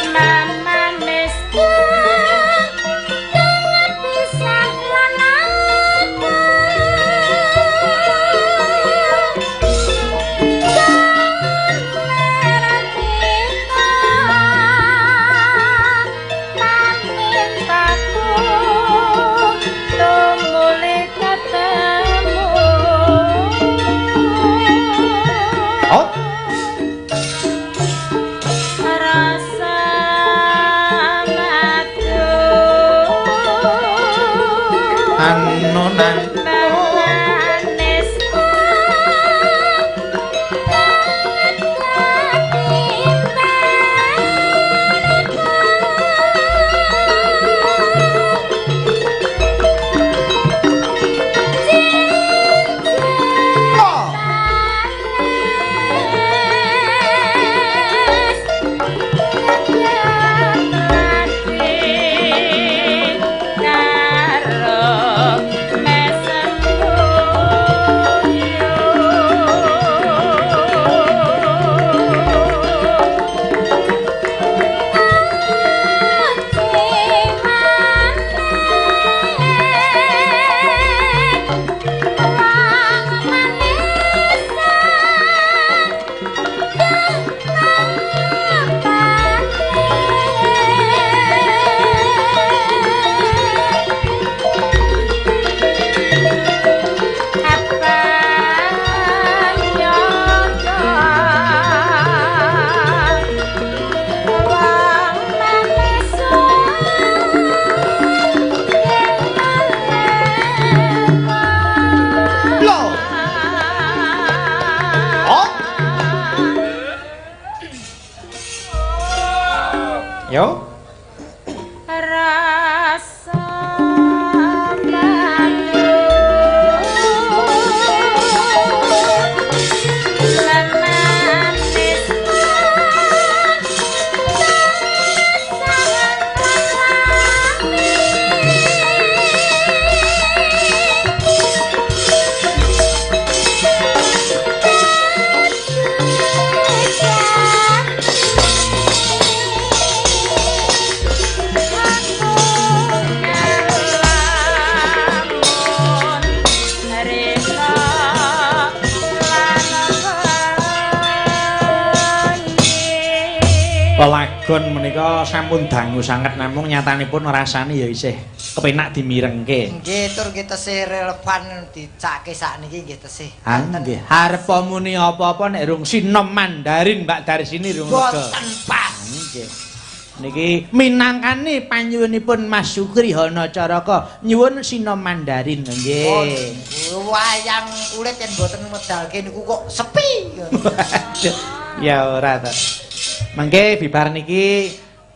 mamanisku jangan bisa lan aku jangan merah kita pamintaku tumuli ketemu. Oh, Rasa madu anu nang manisku karo Yo. Rasa Lagon menika sampun dangu sanget namung nyatanipun rasane ya isih kepenak dimirengke. Nggih, tur nggih tesih relevan dicake sakniki nggih tesih. Ha nggih, arep muni apa-apa nek rung sinom Mandarin Mbak Darsini rung lega. Boten pas. Nggih. Niki minangkane panyuwunipun Mas Sukri Hanacaraka nyuwun sinom Mandarin nggih. Wayang kulit yen boten medalke niku kok sepi. Ya ora to. Mengke bibar niki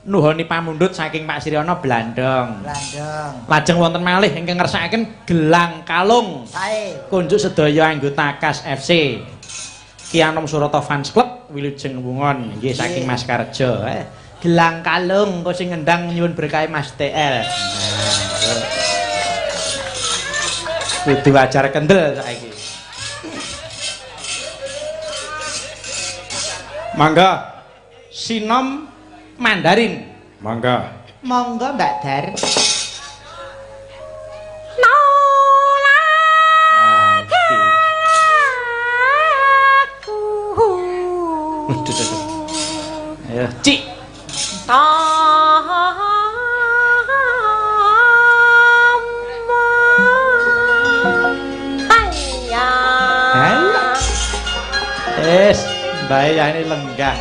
nuhoni pamundhut saking Pak Siryono Blandong. Lajeng wonten malih ingkang ngersakaken gelang kalung. Sae. Kunjuk sedaya anggota KAS FC. Ki Anom Surata Fans Club Wilujeng Wungon nggih saking Mas Karjo. Gelang kalung kok sing ngendang nyuwun berkah Mas TL. Kudu ajar kendel saiki. Mangga sinom Mandarin. Mangga. Monggo Mbak Dar. Ayo, Cik. Wes, bayane lenggah.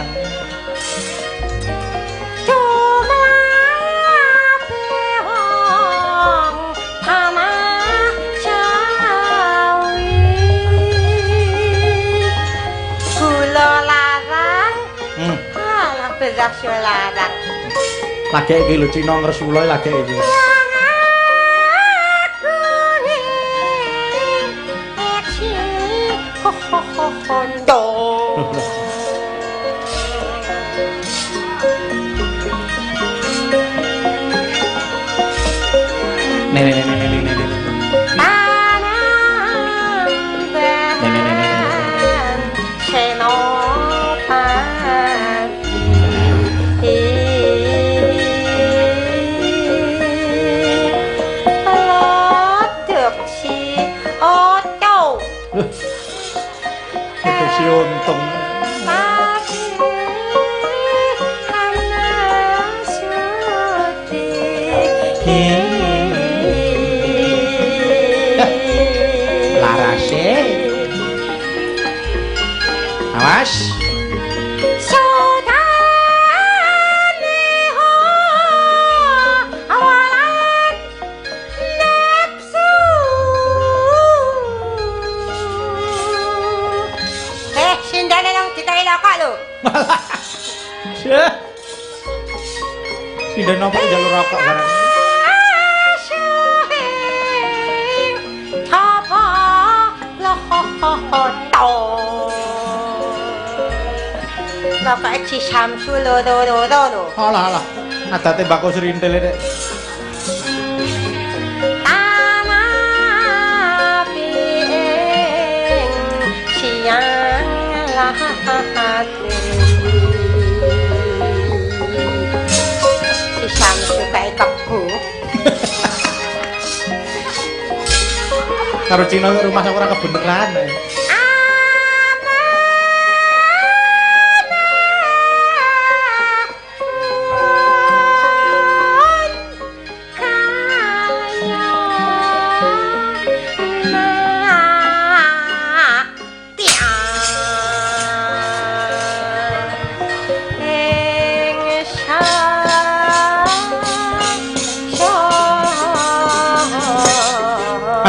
Larang. Lagi iki lho Cina ngresula lagi iki. Untung larase awas Sindan napa jalur rokok barang. Bapak Ci Samsul lo. Alah. Adate mbako serintil rek. Siang lahat. Samsu kae kebu. Karo Cina rumah sak ora kebeneran.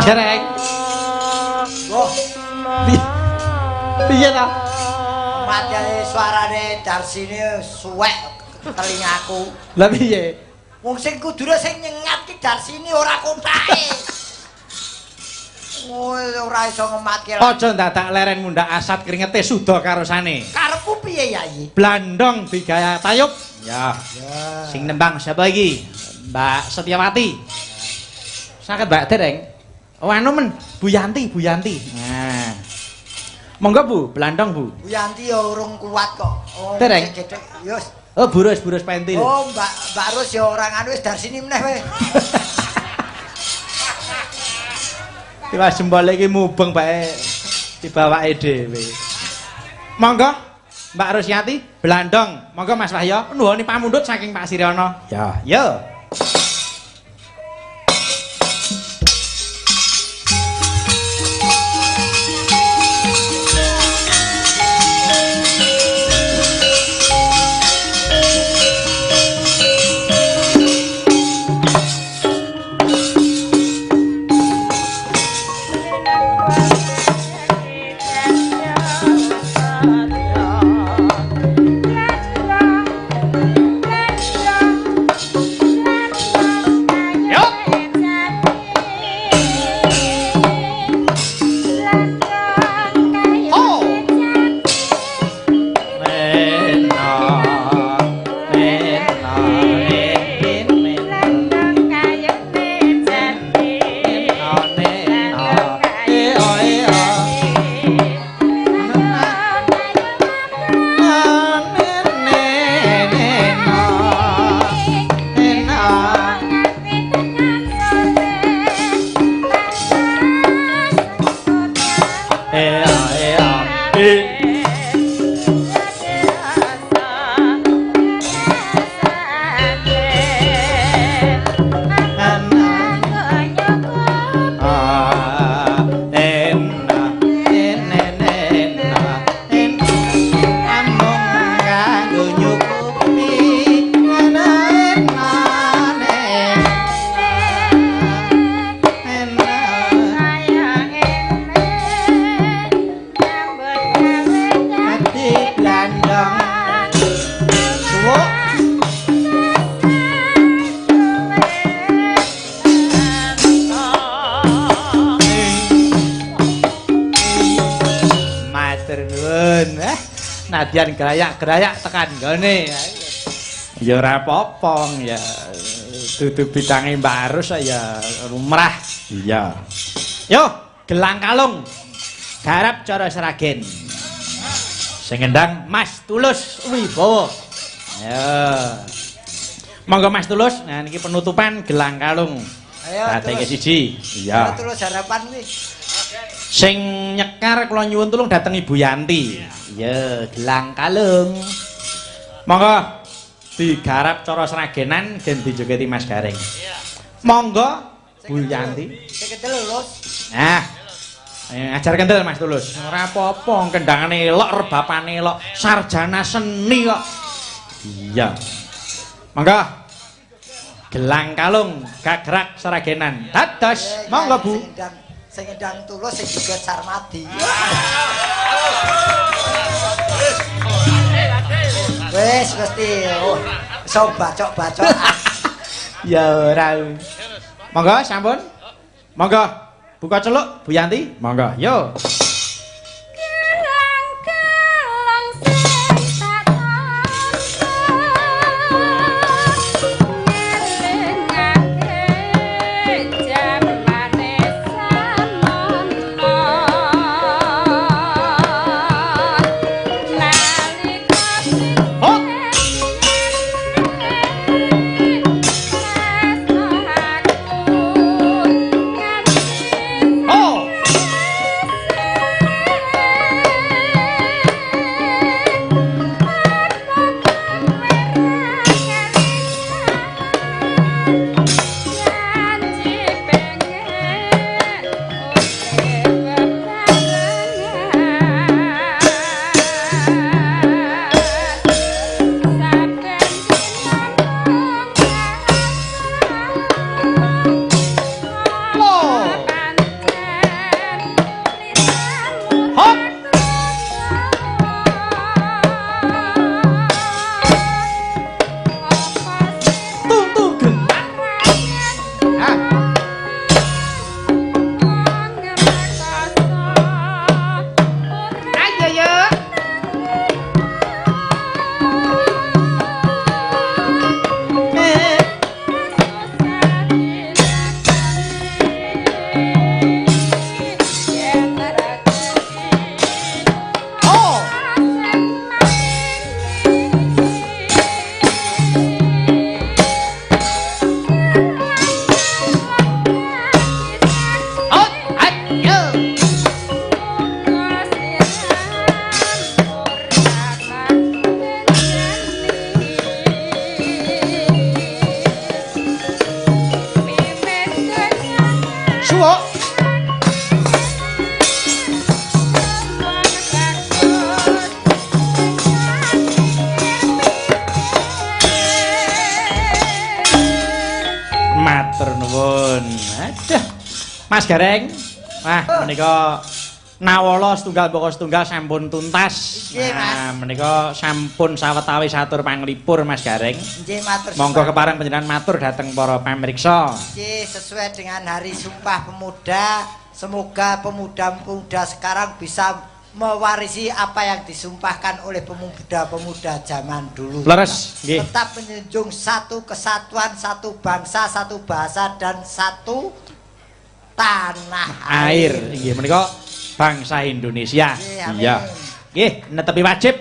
Derek. Wah. Piye ta? Madyane suarane Darsine suwek telingaku. Lah piye? Wong sing kudune sing nyengat ki Darsini ora kothake. Ora iso ngematke. Aja dadak leren mundak asat keringete suda karosane. Karepmu piye, Yayi? Blandong digaya tayub. Ya. Sing nembang siapa iki? Mbak Setiawati. Saged Mbak Dereng. Oh anu men, Bu Yanti. Nah. Monggo Bu, blandong Bu. Bu Yanti ya urung kuat kok. Oh, Dereng. Yus. Oh burus pentil. Oh, Mbak Rus ya orang anu wis Darsini meneh we. Tiba jempol iki mubeng bae dibawake dhewe. Monggo Mbak Rusyati, blandong. Monggo Mas Wahyo, nuwuni pamundhut saking Pak Siryono. Ya, yo. Nadyan gerayak tekan gone. Ya ora apa-apa ya. Dudu bidange Mbak Arus ya lumrah. Iya. Yo, gelang kalung. Garap cara Sragen. Sing ngendang Mas Tulus Wibowo. Ya. Monggo Mas Tulus, nah niki penutupan gelang kalung. Ayo. Datenge siji. Iya. Terus harapan kuwi. Sing nyekar kula nyuwun tulung dateng Ibu Yanti. Ya, gelang kalung. Monggo digarap cara Sragenan gen dijogeti Mas Gareng. Monggo Bu Yanti. Sing kendel lulus. Nah. Ngajar kendel Mas Tulus. Ora apa-apa, kendangane elok, rebapane elok, sarjana seni kok. Iya. Monggo. Gelang kalung gagrak Sragenan. Dados, monggo Bu. Sing ndang Tulus sing juga Sarmadi. Wes mesti iso bacok-bacok. Ya ora. Monggo sampun. Monggo buka celuk Bu Yanti. Monggo. Yo. Mas Gareng. Wah, menika Nawala setunggal pokok setunggal sampun tuntas. Nggih, Mas. Nah, menika sampun sawetawis atur panglipur Mas Gareng. Nggih matur Monggo suwun. kepareng panjenengan matur dhateng para pamirsa. Nggih, sesuai dengan Hari Sumpah Pemuda, semoga pemuda-pemuda sekarang bisa mewarisi apa yang disumpahkan oleh pemuda-pemuda zaman dulu. Leres, nggih. Tetap menjunjung satu kesatuan, satu bangsa, satu bahasa dan satu tanah Air. Nggih, menika bangsa Indonesia. Nggih, amin. Iya. Nggih, netepi wajib,